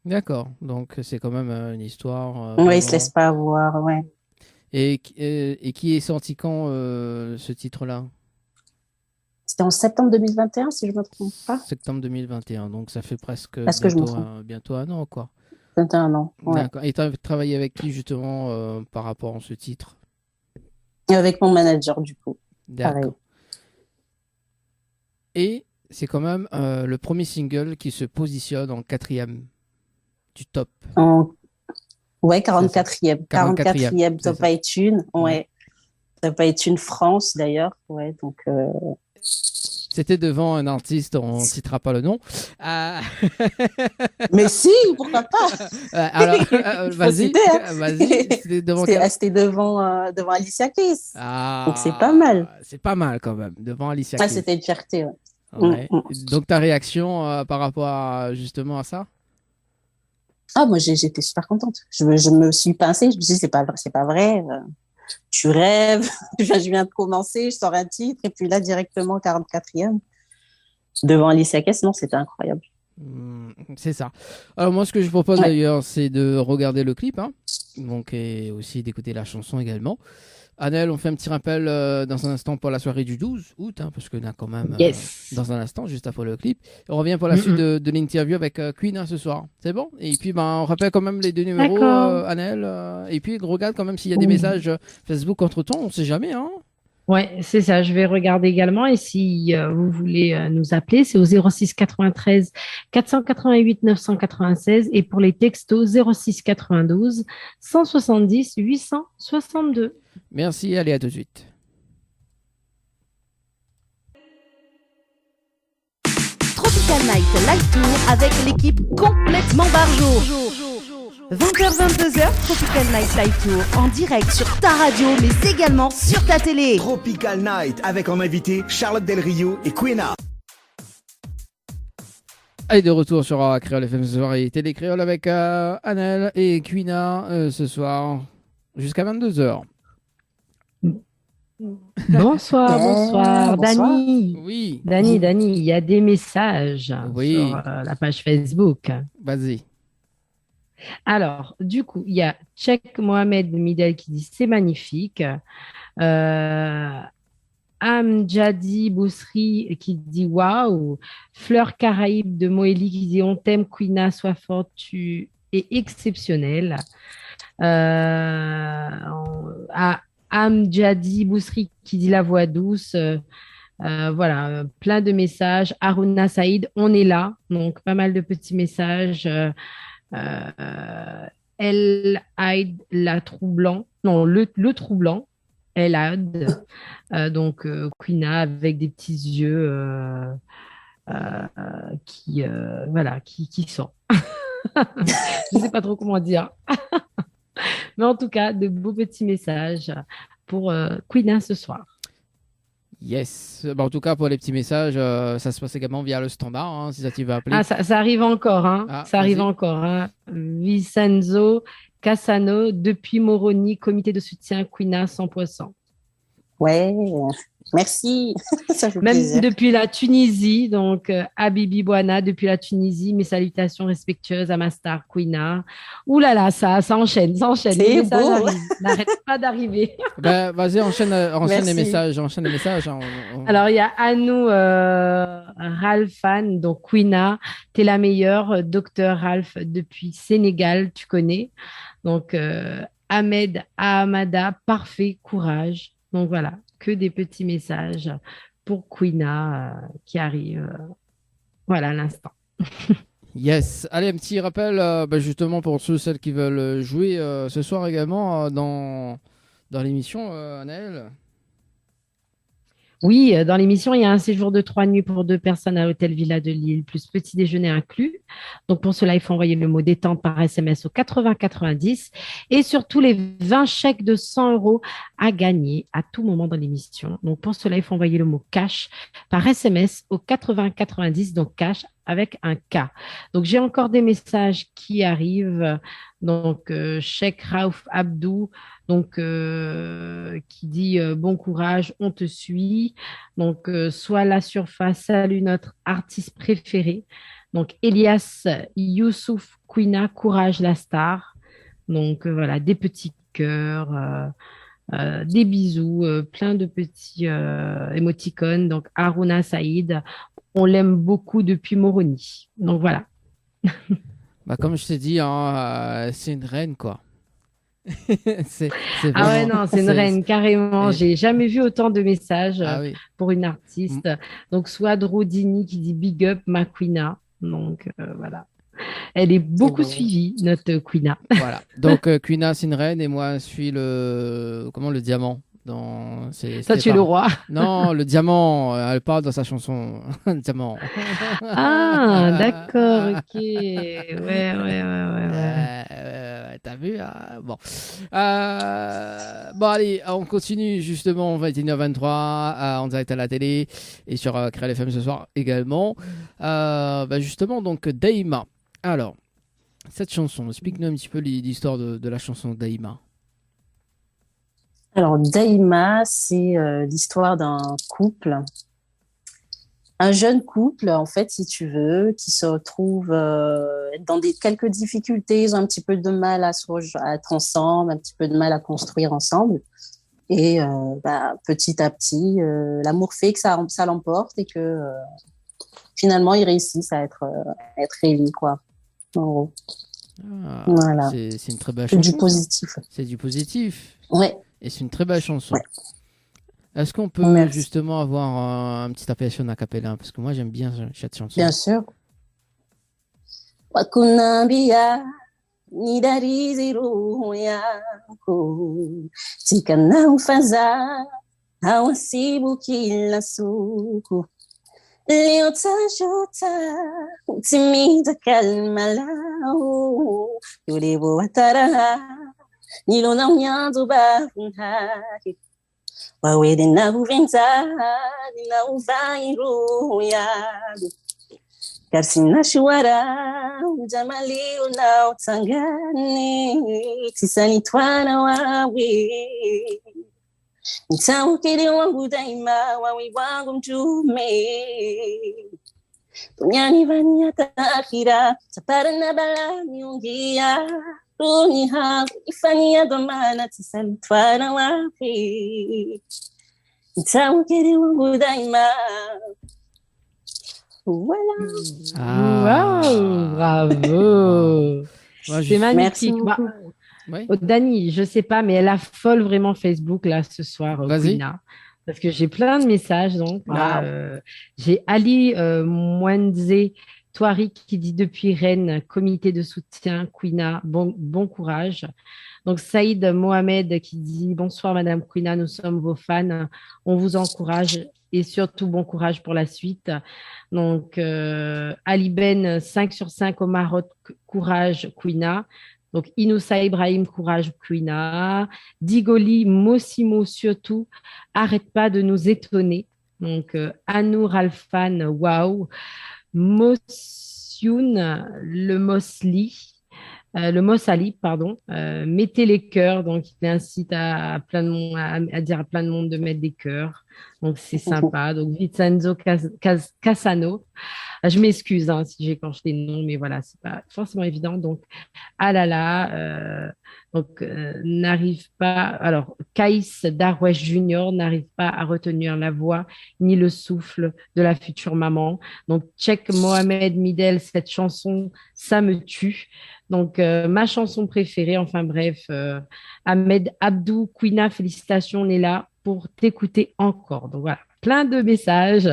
D'accord. Donc, c'est quand même une histoire. Ouais, il se laisse pas avoir, ouais. Et qui est sorti quand ce titre-là? C'était en septembre 2021, si je me trompe pas. Septembre 2021. Donc, ça fait presque Parce que je me bientôt, trompe. bientôt un an, quoi. 21 ans, ouais. D'accord. Et tu as travaillé avec qui, justement, par rapport à ce titre? Et avec mon manager, du coup. Pareil. D'accord. Et c'est quand même le premier single qui se positionne en 4e du top. Ouais, 44e. 44e c'est Top ça. iTunes. Ouais. Top iTunes France, d'ailleurs. Ouais, donc. C'était devant un artiste, on ne citera pas le nom. Mais si, pourquoi pas? Alors, Il faut vas-y, citer, hein. vas-y. C'était devant quel- C'était devant Alicia Keys. Ah, Donc c'est pas mal. c'est pas mal quand même, devant Alicia Ah, Keys. c'était une fierté, ouais. Ouais. Mm. Donc ta réaction par rapport justement à ça? Ah, moi, j'étais super contente. Je me suis pincée. Je me suis dit, c'est pas vrai. Tu rêves. Je viens de commencer, je sors un titre. Et puis là, directement, 44e. Devant Alicia Keys, non, c'était incroyable. C'est ça. Alors moi, ce que je propose Ouais. d'ailleurs, c'est de regarder le clip, hein. Donc, et aussi d'écouter la chanson également. Annelle, on fait un petit rappel dans un instant pour la soirée du 12 août, hein, parce qu'on a quand même Yes. dans un instant, juste après le clip. On revient pour la suite de l'interview avec Queen, hein, ce soir. C'est bon? Et puis, on rappelle quand même les 2 numéros, D'accord. Annelle. Et puis, regarde quand même s'il y a des Oui. messages Facebook entre-temps, on ne sait jamais, hein. Ouais, c'est ça. Je vais regarder également. Et si vous voulez nous appeler, c'est au 06 93 488 996. Et pour les textos, 06 92 170 862. Merci, allez, à tout de suite. Tropical Night Live Tour avec l'équipe complètement barjo. 20h-22h, Tropical Night Live Tour en direct sur ta radio mais également sur ta télé. Tropical Night avec en invité Charlotte Del Rio et Queena. Allez, de retour sur Créole FM ce soir et Télé Créole avec Annelle et Queena ce soir jusqu'à 22h. Bonsoir, Ouais, bonsoir. bonsoir. Dani, Oui, il y a des messages Oui. sur la page Facebook. vas-y. Alors, du coup, il y a Cheikh Mohamed Midel qui dit c'est magnifique. Amjadi Bousri qui dit waouh. Fleur Caraïbe de Moélie qui dit on t'aime, Queena, sois forte, tu es exceptionnelle. Amjadi Bousri qui dit la voix douce. Voilà, plein de messages. Aruna Saïd, on est là. Donc, pas mal de petits messages. El Aid, la troublant. Non, le troublant. El Aid. Donc, Queena avec des petits yeux voilà, qui sort. Je ne sais pas trop comment dire. Mais en tout cas, de beaux petits messages pour Queena ce soir. Yes. En tout cas, pour les petits messages, ça se passe également via le standard, hein, si ça t'y va appeler. Ah, ça arrive encore, hein. Ah, Ça arrive vas-y. encore, hein. Vincenzo Cassano, depuis Moroni, comité de soutien Queena 100%. Ouais, merci. Ça fait Même plaisir. depuis la Tunisie, donc Habibi Bouana, depuis la Tunisie, mes salutations respectueuses à ma star Queena. Ouh là là, ça enchaîne, ça enchaîne. C'est Les messages beau. arrivent, n'arrête pas d'arriver. Ben, vas-y, enchaîne les Merci. messages. Enchaîne les messages. Alors, il y a Anou Ralphan, donc Queena, t'es la meilleure, docteur Ralph depuis Sénégal, tu connais. Donc, Ahmed Ahamada, parfait, courage. Donc voilà, que des petits messages pour Queena qui arrive. Voilà, à l'instant. Yes. Allez, un petit rappel, justement pour ceux, celles qui veulent jouer ce soir également dans l'émission, Anaël. Oui, dans l'émission, il y a un séjour de 3 nuits pour 2 personnes à l'hôtel Villa de Lille, plus petit déjeuner inclus. Donc, pour cela, il faut envoyer le mot détente par SMS au 80 90 et surtout les 20 chèques de 100 € à gagner à tout moment dans l'émission. Donc, pour cela, il faut envoyer le mot cash par SMS au 80 90, donc cash avec un K. Donc, j'ai encore des messages qui arrivent. Donc, Cheikh Raouf Abdou, donc, qui dit bon courage, on te suit. Donc, soit la surface, salut notre artiste préféré. Donc, Elias Youssouf Quina, courage la star. Donc, voilà, des petits cœurs, des bisous, plein de petits émoticônes. Donc, Aruna Saïd, on l'aime beaucoup depuis Moroni. Donc, voilà. Bah, comme je t'ai dit, hein, c'est une reine, quoi. C'est Ah ouais, vraiment- non, c'est une reine, carrément. et- J'ai jamais vu autant de messages Ah oui. pour une artiste. Donc, soit Drodini qui dit big up ma Quina. Donc, voilà. Elle est beaucoup beau. suivie, notre Quina. Voilà. Donc, Quina, c'est une reine et moi, je suis le diamant. Toi, tu es le roi. Non, le diamant, elle parle dans sa chanson. Diamant. Ah, d'accord, ok. Ouais. T'as vu, hein. Bon. Bon, allez, on continue justement 21h23 en direct à la télé et sur Créal FM ce soir également. Justement, donc Daïma. Alors, cette chanson, explique-nous un petit peu l'histoire de la chanson Daïma. Alors, Daïma, c'est l'histoire d'un couple, un jeune couple, en fait, si tu veux, qui se retrouve dans quelques difficultés. Ils ont un petit peu de mal à être ensemble, un petit peu de mal à construire ensemble. Et petit à petit, l'amour fait que ça l'emporte et que finalement, ils réussissent à être réunis, quoi. En gros. Voilà. C'est une très belle C'est chanson. du positif. C'est du positif. Ouais. Et c'est une très belle chanson. Ouais. Est-ce qu'on peut Merci. justement avoir un petit appellation a cappella? Parce que moi, j'aime bien cette chanson. Bien sûr. Wakunambia nidarizi roho yako tikanaumfaza hawasibu kila siku leo tashuta utimiza kalma lao yulebo watara nilona unyanzo bafunhaki wawede na uvenza na uvai roho yangu Karsina shuara jamali unaotangani tisani twana wawi nitaukiri wangu daima wawi wangu mtume duniani vania takhira tapara na bala niungia runi hangu ifania dhamana tisani twana wawi nitaukiri wangu daima. Voilà. Waouh, bravo. Moi, C'est magnifique. Merci Bah, beaucoup. Oui. Dani, je sais pas, mais elle affole vraiment Facebook là ce soir, Vas-y. Quina. Parce que j'ai plein de messages. Donc, là, Wow. j'ai Ali Mwenze Touari qui dit depuis Rennes, comité de soutien, Quina, bon courage. Donc, Saïd Mohamed qui dit bonsoir Madame Quina, nous sommes vos fans, on vous encourage et surtout bon courage pour la suite. Donc, Ali Ben 5 sur 5 au Maroc, courage Quina. Donc, Inoussa Ibrahim, courage Quina. Digoli Mossimo surtout, arrête pas de nous étonner. Donc, Anour Alfan, waouh. Mosyoun, le Mossali, pardon, mettez les cœurs. Donc, il incite à plein de monde, à dire à plein de monde de mettre des cœurs. Donc, c'est sympa. Donc, Vincenzo Cassano. Je m'excuse si j'écorche les noms, mais voilà, c'est pas forcément évident. Donc, n'arrive pas. Alors, Kaïs Darwesh Junior n'arrive pas à retenir la voix ni le souffle de la future maman. Donc, Cheikh Mohamed Midel, cette chanson, ça me tue. Donc, ma chanson préférée, enfin bref, Ahmed Abdou, Quina, félicitations, on est là pour t'écouter encore. Donc voilà, plein de messages.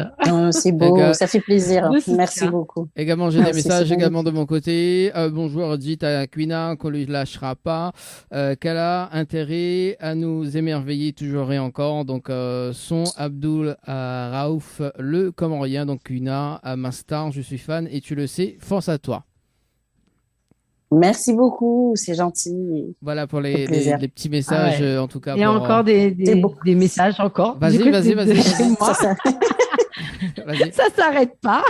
C'est beau, gars, ça fait plaisir. de soutien. Merci beaucoup. Également, j'ai des Merci, messages c'est également de mon côté. Bonjour, dites à Quina qu'on ne lui lâchera pas, qu'elle a intérêt à nous émerveiller toujours et encore. Donc, son Abdul Raouf, le Comorien. Donc, Quina, ma star, je suis fan et tu le sais, force à toi. Merci beaucoup, c'est gentil. Voilà pour Fait plaisir. les petits messages, Ah ouais. en tout cas. Il y a pour, encore C'est beau. des messages encore. Vas-y, Du côté vas-y. de chez moi. Ça. Vas-y. Ça s'arrête pas.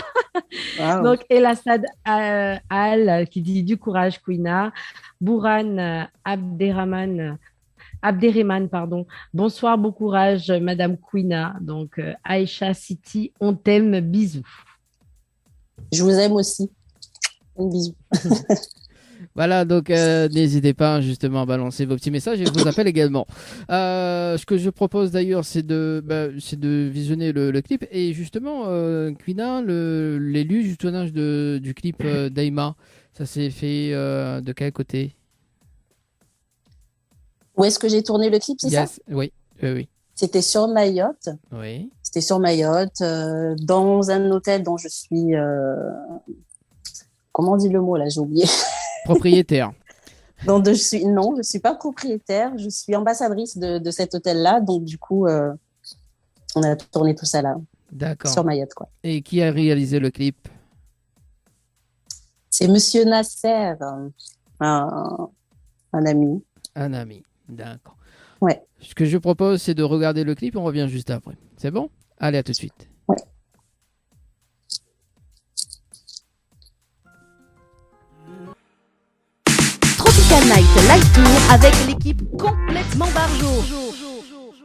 Waouh. Donc, Elassad Al qui dit du courage, Queena. Bouran Abderrahman, pardon. Bonsoir, bon courage, Madame Queena. Donc, Aïcha City, on t'aime, bisous. Je vous aime aussi. Un bisou. Voilà, donc n'hésitez pas justement à balancer vos petits messages et vos appels également. Ce que je propose d'ailleurs, c'est de visionner le clip. Et justement, Queena, l'élu du tournage du clip d'Aïma, ça s'est fait de quel côté? Où est-ce que j'ai tourné le clip, c'est ça? Yes, oui, oui, C'était sur Mayotte. oui. C'était sur Mayotte, dans un hôtel dont je suis... Comment on dit le mot là? J'ai oublié. Propriétaire. Non, je suis pas propriétaire, je suis ambassadrice de cet hôtel-là. Donc, du coup, on a tourné tout ça là, D'accord. sur Mayotte, quoi. Et qui a réalisé le clip? C'est Monsieur Nasser, un ami. Un ami. D'accord. Ouais. Ce que je propose, c'est de regarder le clip. On revient juste après. C'est bon? Allez, à tout de suite. Ouais. Tropical Night Live Tour avec l'équipe complètement barjo.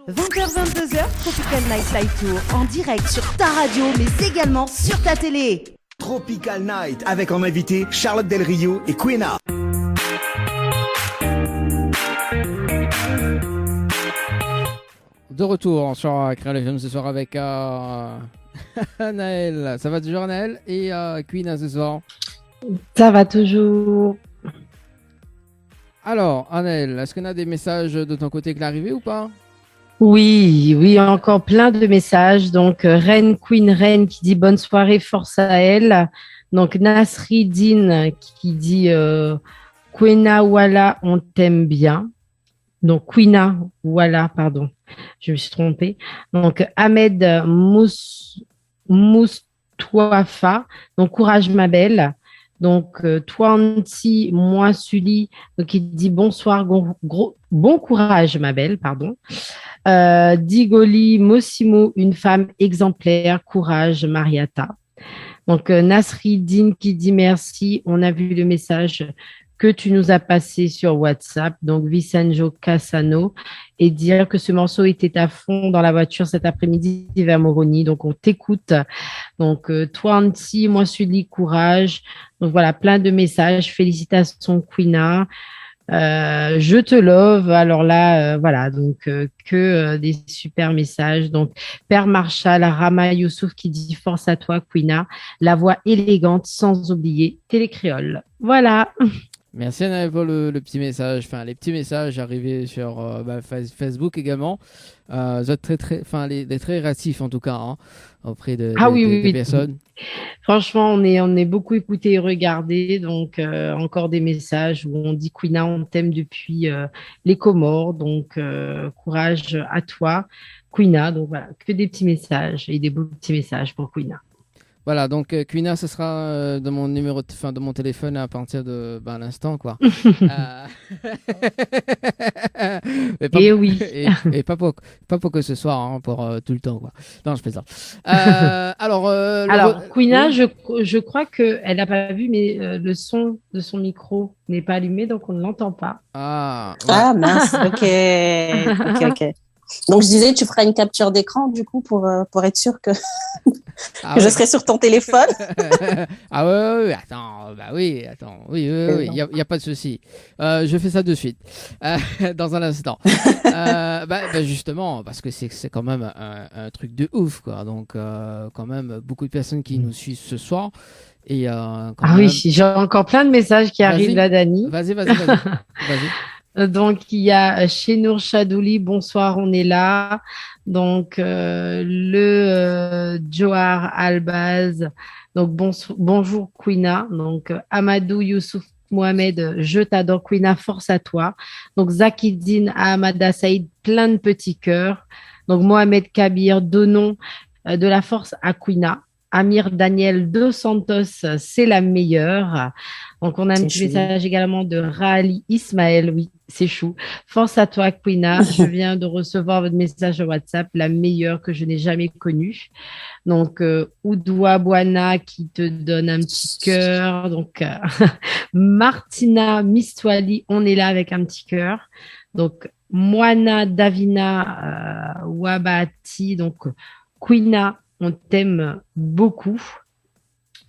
20h-22h, Tropical Night Live Tour en direct sur ta radio mais également sur ta télé. Tropical Night avec en invité Charlotte Del Rio et Queena. De retour sur Créole FM ce soir avec Anaël. Ça va toujours, Anaël? Et Queena ce soir. Ça va toujours. Alors, Anaël, est-ce qu'on a des messages de ton côté qui arrivés ou pas? Oui, encore plein de messages. Donc, Queen Reine qui dit bonne soirée, force à elle. Donc, Nasridine qui dit Queena, voilà, on t'aime bien. Donc, Queena, voilà, pardon, je me suis trompée. Donc, Ahmed Moustouafa, donc, courage, ma belle. Donc, Twanti, moi, Sully, donc il dit bonsoir, bon courage, ma belle, pardon. Digoli, Mossimo, une femme exemplaire, courage, Mariata. Donc, Nasridine qui dit merci, on a vu le message que tu nous as passé sur WhatsApp, donc Vicenjo Cassano, et dire que ce morceau était à fond dans la voiture cet après-midi vers Moroni. Donc, on t'écoute. Donc, toi, Anti, moi, Sully, courage. Donc, voilà, plein de messages. Félicitations, Queena. Je te love. Alors là, voilà, donc des super messages. Donc, Père Marshall, Rama Youssouf qui dit force à toi, Queena. La voix élégante, sans oublier Télécréole. Voilà. Merci Anaël pour le petit message, enfin les petits messages arrivés sur Facebook également. Vous êtes très réactifs en tout cas auprès des personnes. Franchement, on est beaucoup écoutés et regardés, donc encore des messages où on dit Queena, on t'aime depuis les Comores, donc courage à toi, Queena. Donc voilà, que des petits messages et des beaux petits messages pour Queena. Voilà, donc Queena, ce sera de mon numéro de mon téléphone à partir de l'instant, quoi. Et oui. Et pas pour que ce soit pour tout le temps, quoi. Non, je plaisante. Alors, Queena, je crois qu'elle n'a pas vu, mais le son de son micro n'est pas allumé, donc on ne l'entend pas. Ah, ouais. Ah mince, ok. Donc, je disais, tu feras une capture d'écran, du coup, pour être sûr que, je serai sur ton téléphone. Ah ouais, attends, oui, il n'y a pas de souci. Je fais ça de suite, dans un instant. Justement, parce que c'est quand même un truc de ouf, quoi. Donc, quand même, beaucoup de personnes qui nous suivent ce soir. Et, oui, j'ai encore plein de messages qui arrivent là, Dani. Vas-y. Donc, il y a Chenour Chadouli, bonsoir, on est là. Donc, Johar Albaz, donc bonjour Queena. Donc, Amadou Youssouf Mohamed, je t'adore Queena, force à toi. Donc, Zakidine Ahmada Saïd, plein de petits cœurs. Donc, Mohamed Kabir, donnons de la force à Queena. Amir Daniel Dos Santos, c'est la meilleure. Donc, on a un C'est petit chou. message également de Raali Ismaël. Oui, c'est chou. Force à toi, Queena. Je viens de recevoir votre message sur WhatsApp, la meilleure que je n'ai jamais connue. Donc, Oudoua Boana qui te donne un petit cœur. Donc, Martina Mistwali, on est là avec un petit cœur. Donc, Moana Davina Wabati. Donc, Queena, on t'aime beaucoup.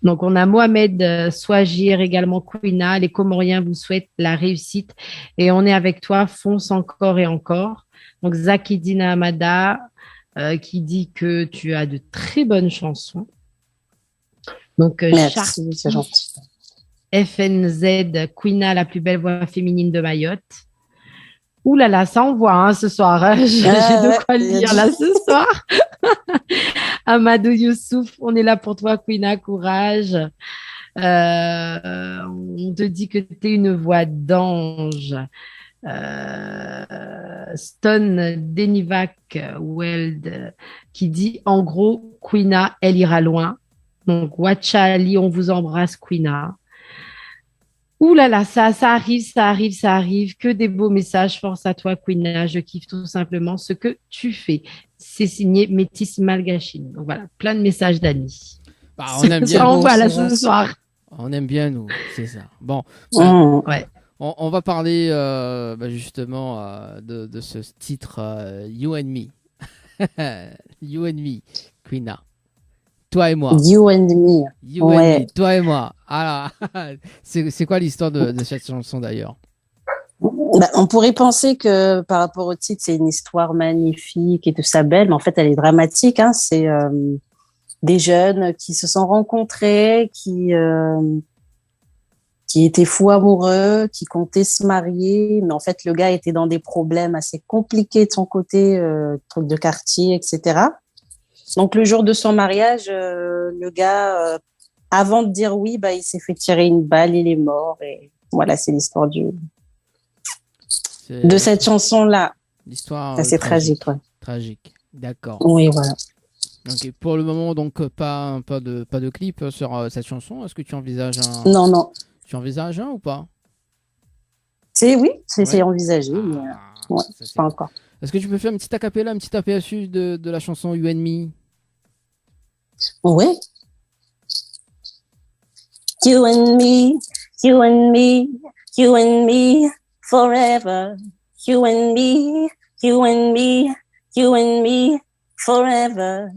Donc, on a Mohamed Swagir également, Queena. Les Comoriens vous souhaitent la réussite et on est avec toi. Fonce encore et encore. Donc, Zakidina Amada qui dit que tu as de très bonnes chansons. Donc, Merci, c'est gentil. FNZ, Queena, la plus belle voix féminine de Mayotte. Ouh là là, ça envoie hein, ce soir. Hein. J'ai de quoi lire là ce soir. Amadou Youssouf, on est là pour toi, Queena, courage. On te dit que tu es une voix d'ange. Stone Denivac Weld qui dit en gros, Queena, elle ira loin. Donc, Wacha Ali, on vous embrasse, Queena. Ouh là là, ça arrive. Que des beaux messages. Force à toi, Queena. Je kiffe tout simplement ce que tu fais. C'est signé Métis Malgachine. Donc voilà, plein de messages d'Annie. Bah, on aime bien. Ça envoie là ce soir. On aime bien, nous. C'est ça. Bon. Ouais. On va parler justement de ce titre You and Me. You and Me, Queena. Toi et moi. You and Me. You and Me. Toi et moi. Alors, c'est quoi l'histoire de cette chanson d'ailleurs? On pourrait penser que par rapport au titre, c'est une histoire magnifique et tout ça belle, mais en fait, elle est dramatique. Hein. C'est des jeunes qui se sont rencontrés, qui étaient fous amoureux, qui comptaient se marier, mais en fait, le gars était dans des problèmes assez compliqués de son côté, trucs de quartier, etc. Donc, le jour de son mariage, le gars, avant de dire oui, il s'est fait tirer une balle, il est mort. Et voilà, c'est l'histoire de cette chanson-là. L'histoire c'est tragique, ouais. Tragique, d'accord. Oui, voilà. Ok, pour le moment, donc, pas de clip sur cette chanson. Est-ce que tu envisages un... Non. Tu envisages un ou pas? C'est Ouais. envisagé, mais ouais, pas encore. Est-ce que tu peux faire un petit acapella, un petit aperçu de la chanson You and Me? Oui. You and me, you and me, you and me, forever. You and me, you and me, you and me, forever.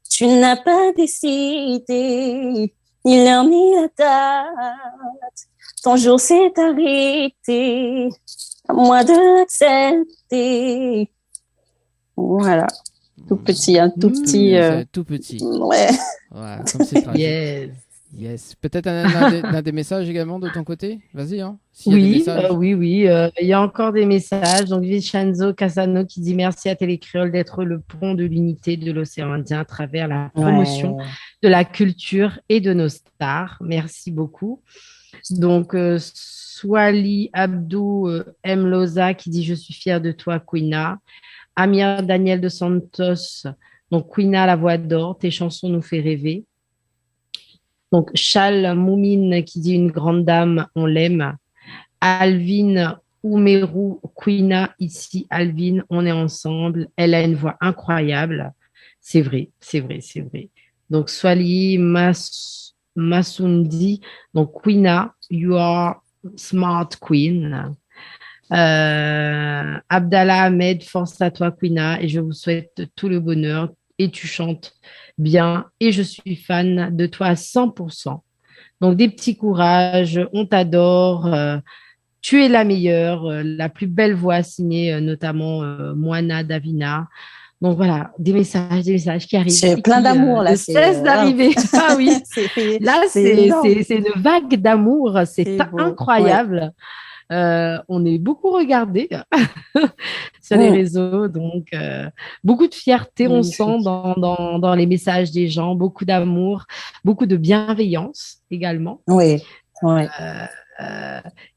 Tu n'as pas décidé ni l'heure ni la date. Ton jour s'est arrêté. À moi de l'accepter. Voilà. Tout petit, hein, tout petit. Tout petit. Ouais. Ouais, comme c'est tragique. Yes. Peut-être un des messages également de ton côté? Vas-y, hein. S'il y a des messages. Oui. Il y a encore des messages. Donc, Vincenzo Casano qui dit merci à Télécréole d'être le pont de l'unité de l'océan Indien à travers la promotion de la culture et de nos stars. Merci beaucoup. Donc, Swali Abdou M. Loza qui dit je suis fière de toi, Queena. Amir Daniel de Santos, donc Queena, la voix d'or, tes chansons nous fait rêver. Donc, Chal Moumine qui dit une grande dame, on l'aime. Alvin Oumerou, Queena, ici, Alvin, on est ensemble. Elle a une voix incroyable. C'est vrai. Donc, Swali Masundi, donc Queena, you are smart queen. Abdallah Ahmed, force à toi, Queena, et je vous souhaite tout le bonheur. Et tu chantes bien, et je suis fan de toi à 100%. Donc, des petits courages, on t'adore. Tu es la meilleure, la plus belle voix signée, notamment Moana Davina. Donc voilà, des messages qui arrivent. C'est plein d'amour là. Cesse d'arriver. Ah oui, là c'est une vague d'amour, c'est incroyable. Ouais. On est beaucoup regardé sur les réseaux, donc beaucoup de fierté on sent dans les messages des gens, beaucoup d'amour, beaucoup de bienveillance également. Oui.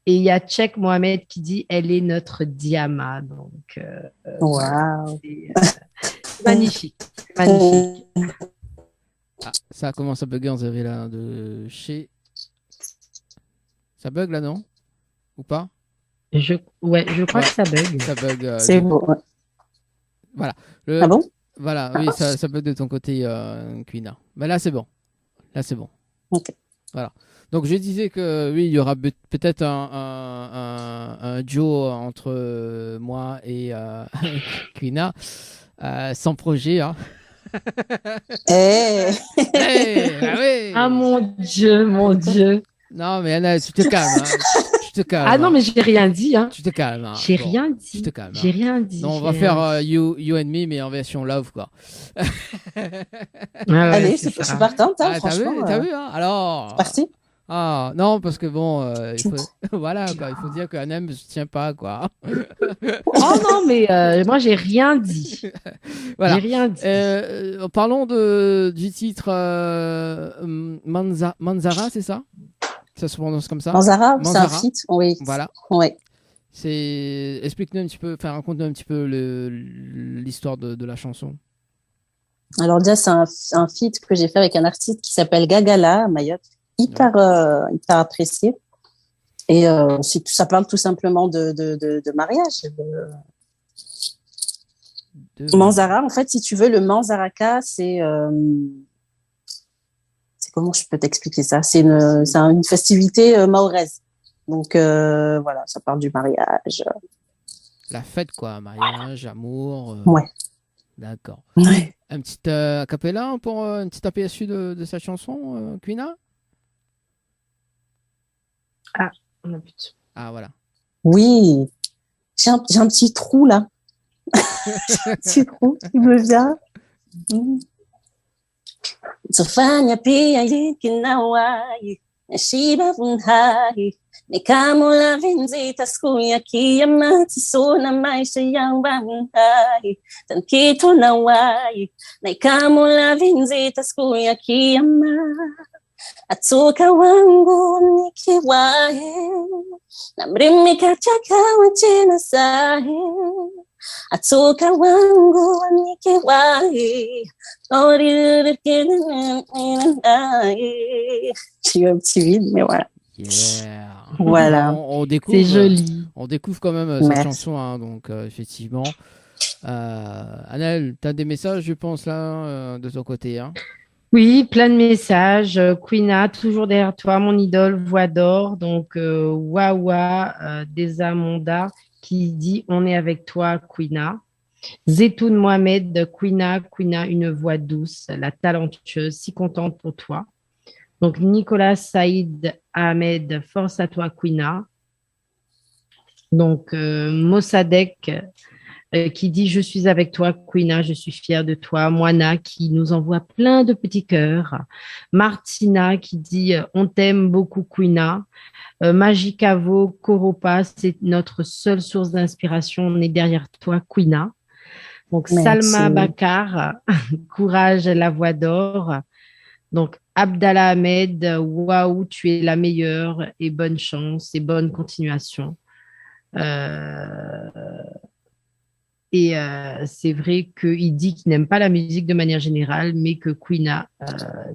Et il y a Tchèque Mohamed qui dit elle est notre Diama, donc wow. C'est magnifique. Ah, ça commence à bugger, vous avez là de chez. Ça bug là, non? Ou pas? Je crois Ouais, que ça bug. ça bug. C'est beau. Ouais. Voilà. Ah bon? Voilà, oui, ça bug de ton côté, Quina. Mais là, c'est bon. Là, c'est bon. Ok. Voilà. Donc, je disais que oui, il y aura peut-être un duo entre moi et Quina, sans projet. Hein. Eh, Bah oui. Ah mon Dieu, mon Dieu. Non, mais Anna, tu te calmes. Hein. Tu te calmes. Ah non, hein. mais j'ai rien dit. Hein. Tu te calmes. Hein. J'ai Bon, rien tu dit. te calmes. J'ai Hein. rien dit. Non, on va j'ai faire rien you and Me, mais en version love, quoi. dit. Ah ouais, allez, c'est je ça. suis partante, hein, Ah, t'as vu, franchement. hein. Alors. Parti. Ah, non, parce que bon, il faut... voilà, quoi. Il faut dire qu'Anna ne se tient pas, quoi. Oh non, mais moi, j'ai rien dit. Voilà. J'ai rien dit. Parlons du titre Manzara, c'est ça? Ça se prononce comme ça? Manzara, c'est un Manzara. feat, oui. Voilà. Ouais. Explique-nous un petit peu, enfin, raconte-nous un petit peu l'histoire de la chanson. Alors déjà, c'est un feat que j'ai fait avec un artiste qui s'appelle Gagala à Mayotte, hyper apprécié. Et ça parle tout simplement de mariage. Manzara, en fait, si tu veux, le Manzaraka, c'est comment je peux t'expliquer ça? C'est une festivité mahoraise. Donc voilà, ça parle du mariage. La fête, quoi. Mariage, amour. Ouais. D'accord. Ouais. Un petit a cappella pour un petit aperçu de sa chanson, Quina? Ah, on a plus de... Ah, voilà. Oui, j'ai un petit trou là. J'ai un petit trou qui me vient. Tufanya pia yikinawai nashiba vunhai nikamula vinzita siku ya kiyama tisona maisha yangu vunhai tankitu nawai nikamula vinzita siku ya kiyama atoka wangu nikiwahi na mrimika chakawa tena sahi atoka wangu nikiwahi j'ai eu un petit vide, mais voilà. Yeah. Voilà. On découvre, C'est joli. On découvre quand même cette chanson, hein, donc effectivement. Annelle, tu as des messages, je pense, là, de ton côté. Hein. Oui, plein de messages. Quina, toujours derrière toi, mon idole, voix d'or. Donc, Wawa Desamonda qui dit on est avec toi, Quina. Zetoun Mohamed, Quina, une voix douce, la talentueuse, si contente pour toi. Donc, Nicolas Saïd Ahmed, force à toi, Quina. Donc, Mossadek qui dit je suis avec toi, Quina, je suis fière de toi. Moana qui nous envoie plein de petits cœurs. Martina qui dit on t'aime beaucoup, Quina. Magicavo, Koropa, c'est notre seule source d'inspiration. On est derrière toi, Quina. Donc, merci. Salma Bakar, courage, la voix d'or. Donc, Abdallah Ahmed, waouh, tu es la meilleure et bonne chance et bonne continuation. Et c'est vrai qu'il dit qu'il n'aime pas la musique de manière générale, mais que Quina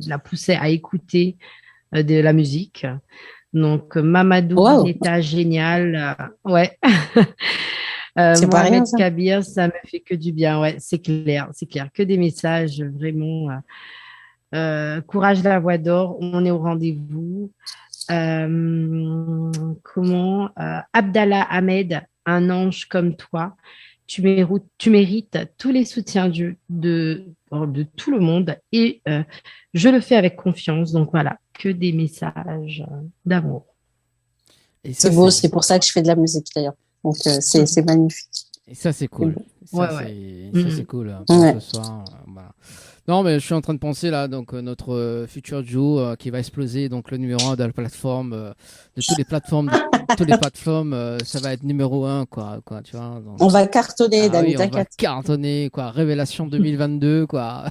l'a poussé à écouter de la musique. Donc, Mamadou Bineta, génial. Ouais. Mohamed Kabir, ça me fait que du bien. Ouais, c'est clair. Que des messages vraiment. Courage, la voix d'or. On est au rendez-vous. Abdallah Ahmed, un ange comme toi. Tu mérites tous les soutiens de tout le monde et je le fais avec confiance. Donc voilà, que des messages d'amour. C'est beau, c'est pour ça que je fais de la musique d'ailleurs. Donc c'est magnifique. Et ça c'est cool. Ça c'est cool. Hein, ouais. Ce soir, voilà. Non, mais je suis en train de penser là, donc notre futur duo qui va exploser, donc le numéro 1 de la plateforme, de toutes les plateformes, ça va être numéro 1, quoi, tu vois. Donc... On va cartonner, Dani, t'inquiète. On va cartonner, quoi. Révélation 2022, quoi.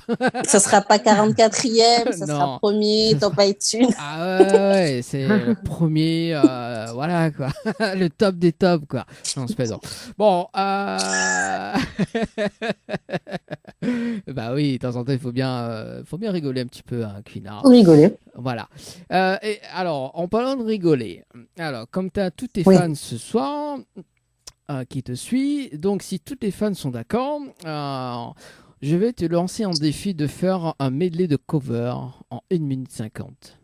Ça sera pas 44e, ça sera premier, top iTunes. Ah ouais, c'est le premier, voilà, quoi. Le top des tops, quoi. Non, c'est pas bon. Bon, Bah oui, de temps en temps, faut bien rigoler un petit peu, hein, Quina. Pour rigoler. Voilà. Et alors, en parlant de rigoler, alors, comme tu as tous tes Oui. fans ce soir qui te suivent, donc si tous les fans sont d'accord, je vais te lancer en défi de faire un medley de cover en 1 minute 50.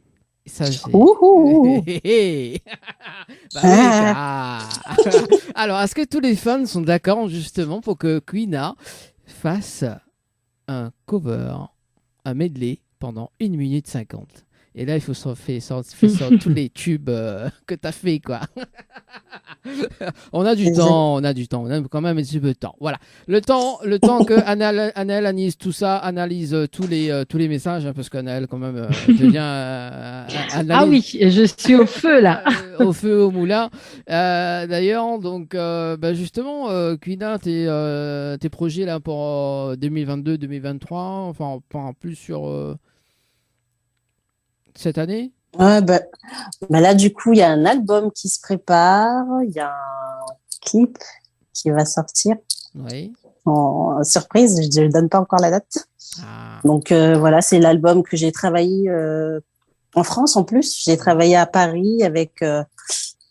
Et ça, c'est... Ouhou. Bah oui, alors, est-ce que tous les fans sont d'accord justement pour que Quina fasse un cover, un medley pendant 1 minute 50? Et là, il faut faire tous les tubes que tu as fait, quoi. On a du temps, on a quand même un petit peu de temps. Voilà. Le temps que Anaël analyse tout ça, analyse tous les messages, hein, parce qu'Anaël, quand même, devient Ah oui, je suis au feu là. au feu, au moulin. D'ailleurs, donc, bah, justement, Quina, tes projets là pour 2022-2023, enfin, en plus sur cette année? Ouais, bah, là, du coup, il y a un album qui se prépare, il y a un clip qui va sortir Oui. en surprise, je ne donne pas encore la date. Ah. Donc voilà, c'est l'album que j'ai travaillé en France en plus. J'ai travaillé à Paris avec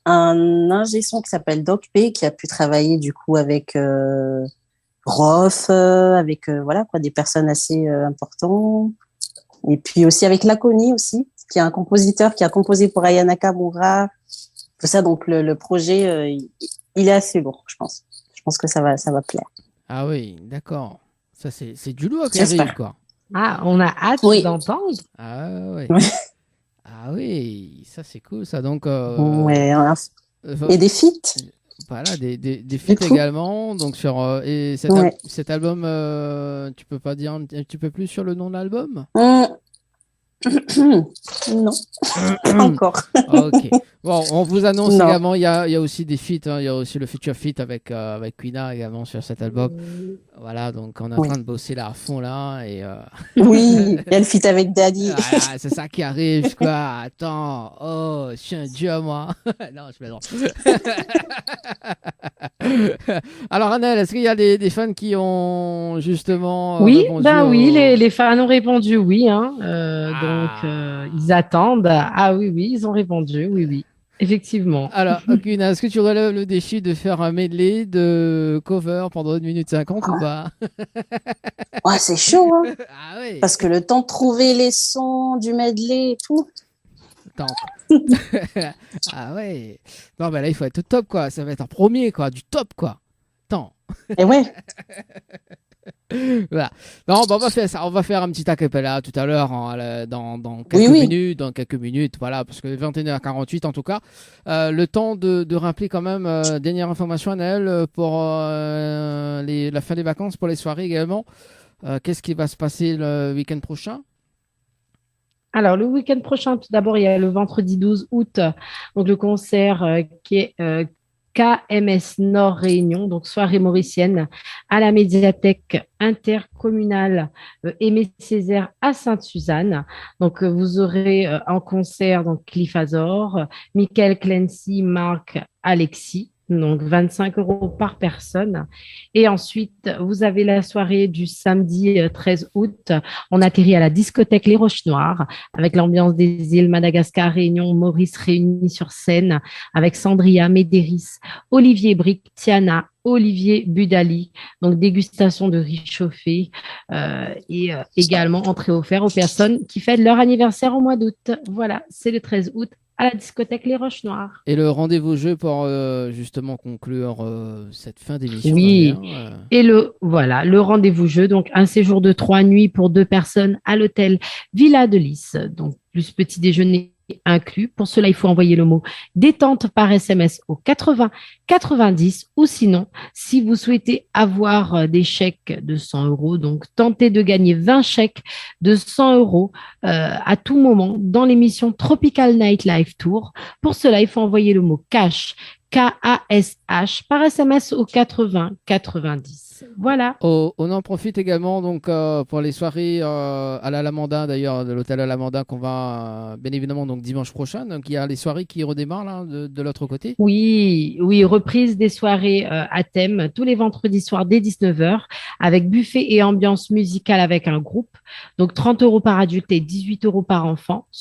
un ingé son qui s'appelle Doc P, qui a pu travailler du coup avec Rof, avec voilà quoi, des personnes assez importantes. Et puis aussi avec Laconi aussi, qui est un compositeur qui a composé pour Aya Nakamura. Tout ça, donc le projet, il est assez lourd, je pense. Je pense que ça va plaire. Ah oui, d'accord. Ça, c'est du lourd qui J'espère. arrive, quoi. Ah, on a hâte Oui. d'entendre. Ah oui. Oui. Ah oui, ça c'est cool, ça. Donc, Ouais, et des feats. voilà, des feats coup. également. Donc, sur, et Ouais. cet album, tu peux pas dire un petit peu plus sur le nom de l'album? Non, pas encore. Ok. Bon, on vous annonce Non. également, il y a aussi des feats, hein, il y a aussi le feature feat avec Quina également sur cet album. Voilà, donc on est en Oui. train de bosser là à fond là. Et Oui, il y a le feat avec Daddy. voilà, c'est ça qui arrive, quoi. Attends, oh, je suis un dieu à moi. Non, je plaisante. Alors, Annelle, est-ce qu'il y a des fans qui ont justement Oui, répondu ben au- oui, les fans ont répondu oui, hein. Donc Ah. ils attendent. Ah oui, oui, ils ont répondu, oui, oui, effectivement. Alors, Quina, est-ce que tu relèves le défi de faire un medley de cover pendant 1 minute 50 ou pas? Ouais, c'est chaud, hein, Ah oui, parce que le temps de trouver les sons du medley et tout. attends. Ah ouais. Non, mais là, il faut être au top, quoi. Ça va être en premier, quoi. Du top, quoi. Attends. Et ouais, Voilà. Non, bah, on va faire ça. On va faire un petit acapella tout à l'heure, hein, dans quelques Oui, oui. minutes. Dans quelques minutes, voilà. Parce que 21h48, en tout cas. Le temps de rappeler quand même, dernière information, Anaël, pour la fin des vacances, pour les soirées également. Qu'est-ce qui va se passer le week-end prochain? Alors, le week-end prochain, tout d'abord, il y a le vendredi 12 août, donc le concert qui est KMS Nord Réunion, donc soirée mauricienne, à la médiathèque intercommunale Aimé Césaire à Sainte-Suzanne. Donc, vous aurez en concert donc Cliff Azor, Michael Clancy, Marc Alexis. Donc 25 € par personne. Et ensuite, vous avez la soirée du samedi 13 août. On atterrit à la discothèque Les Roches Noires avec l'ambiance des îles Madagascar, Réunion, Maurice réunis sur scène avec Sandria, Médéris, Olivier Bric, Tiana, Olivier Budali. Donc dégustation de riz chauffé et également entrée offerte aux personnes qui fêtent leur anniversaire au mois d'août. Voilà, c'est le 13 août à la discothèque Les Roches Noires. Et le rendez-vous jeu pour justement conclure cette fin d'émission. Oui. D'ailleurs, Et le rendez-vous jeu, donc un séjour de 3 nuits pour 2 personnes à l'hôtel Villa de Lys, donc plus petit déjeuner inclus. Pour cela, il faut envoyer le mot détente par SMS au 80 90 ou sinon, si vous souhaitez avoir des chèques de 100 €, donc tentez de gagner 20 chèques de 100 € à tout moment dans l'émission Tropical Night Live Tour. Pour cela, il faut envoyer le mot cash KASH par SMS au 80 90. Voilà. On en profite également donc pour les soirées à l'Alamanda, d'ailleurs, de l'hôtel Alamanda qu'on va bien évidemment donc dimanche prochain. Donc il y a les soirées qui redémarrent là de l'autre côté. Oui, reprise des soirées à thème tous les vendredis soirs dès 19h avec buffet et ambiance musicale avec un groupe. Donc 30 € par adulte et 18 € par enfant sur